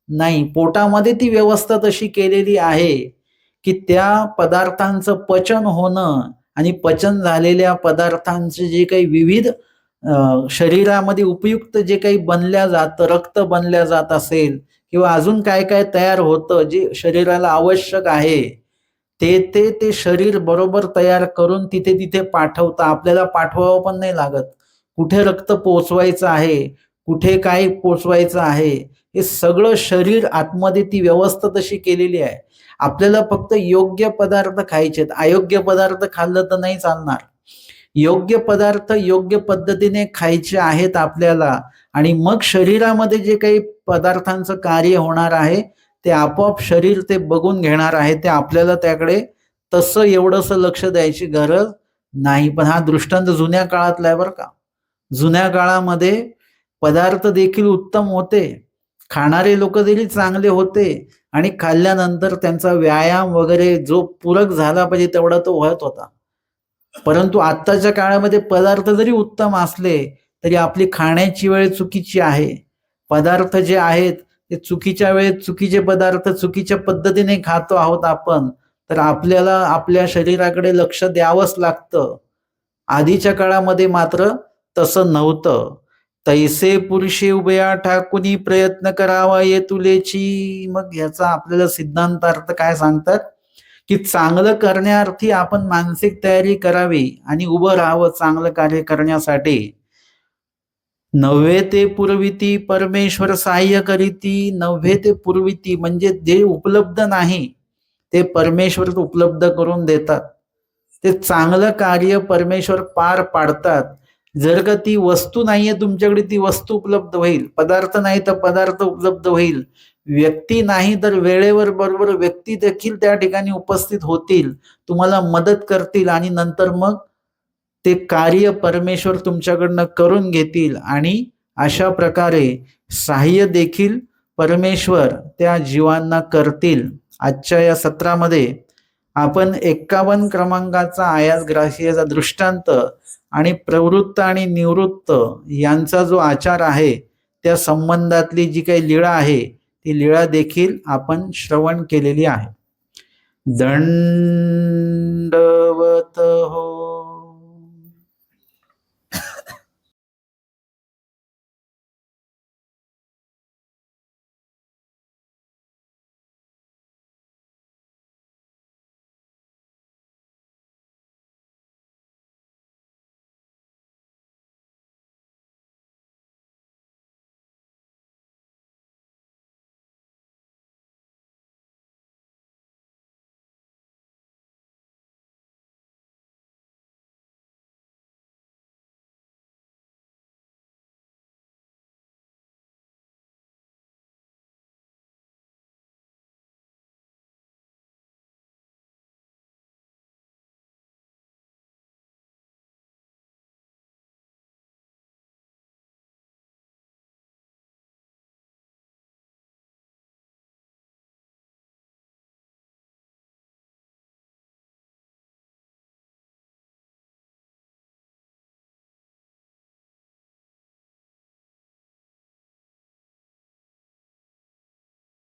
A: नाही. पोटामध्ये ती व्यवस्था तशी केलेली आहे की त्या पदार्थांचं पचन होणं आणि पचन झालेल्या पदार्थांचे जे काही विविध शरीरामध्ये उपयुक्त जे काही बनल्या जातं, रक्त बनल्या जात असेल किंवा अजून काय काय तयार होतं जे शरीराला आवश्यक आहे, ते शरीर बरोबर तयार करून तिथे तिथे पाठवतं. आपल्याला पाठवावं पण नाही लागत. कुठे रक्त पोचवायचं आहे, कुठे काय पोचवायचं आहे, हे सगळं शरीर आतमध्ये ती व्यवस्था तशी केलेली आहे. आपल्याला फक्त योग्य पदार्थ खायचे आहेत. अयोग्य पदार्थ खाल्लं तर नाही चालणार. योग्य पदार्थ योग्य पद्धतीने खायचे आहेत आपल्याला आणि मग शरीरामध्ये जे काही पदार्थांचं कार्य होणार आहे ते आपोआप शरीर ते बघून घेणार आहे. ते आपल्याला त्याकडे तसं एवढंसं लक्ष द्यायची गरज नाही. पण हा दृष्टांत जुन्या काळातला आहे बरं का. जुन्या काळामध्ये पदार्थ देखील उत्तम होते, खाणारे लोक देखील चांगले होते आणि खाल्ल्यानंतर त्यांचा व्यायाम वगैरे जो पूरक झाला पाहिजे तेवढा तो होत होता. परंतु आत्ताच्या काळामध्ये पदार्थ जरी उत्तम असले तरी आपली खाण्याची वेळ चुकीची आहे. पदार्थ जे आहेत ते चुकीच्या वेळेत चुकीचे पदार्थ चुकीच्या पद्धतीने खातो आहोत आपण, तर आपल्याला आपल्या शरीराकडे लक्ष द्यावंच लागतं. आधीच्या काळामध्ये मात्र तसं नव्हतं. तैसे पुरुषे उभया ठाकुनी प्रयत्न करावा ये तुलेची. मग याचा आपल्याला सिद्धांतार्थ काय सांगतात की चांगलं करण्यार्थी आपण मानसिक तयारी करावी आणि उभं राहावं चांगलं कार्य करण्यासाठी. नव्हे ते पुरविती परमेश्वर सहाय्य करीती. नव्हे ते पुरविती म्हणजे जे उपलब्ध नाही ते परमेश्वर उपलब्ध करून देतात. ते चांगलं कार्य परमेश्वर पार पाडतात. जर का ती वस्तू नाहीये तुमच्याकडे, ती वस्तू उपलब्ध होईल. पदार्थ नाही तर पदार्थ उपलब्ध होईल. व्यक्ती नाही तर वेळेवर बरोबर व्यक्ती देखील त्या ठिकाणी उपस्थित होतील, तुम्हाला मदत करतील आणि नंतर मग ते कार्य परमेश्वर तुमच्याकडनं करून घेतील आणि अशा प्रकारे सहाय्य देखील परमेश्वर त्या जीवांना करतील. आजच्या या सत्रामध्ये आपण 51 क्रमांकाचा आयासग्राह्यचा दृष्टांत आणि प्रवृत्त आणि निवृत्त यांचा जो आचार आहे त्या संबंधातली जी काही लीळा आहे ती लीळा देखील आपण श्रवण केलेली आहे. दंडवत हो.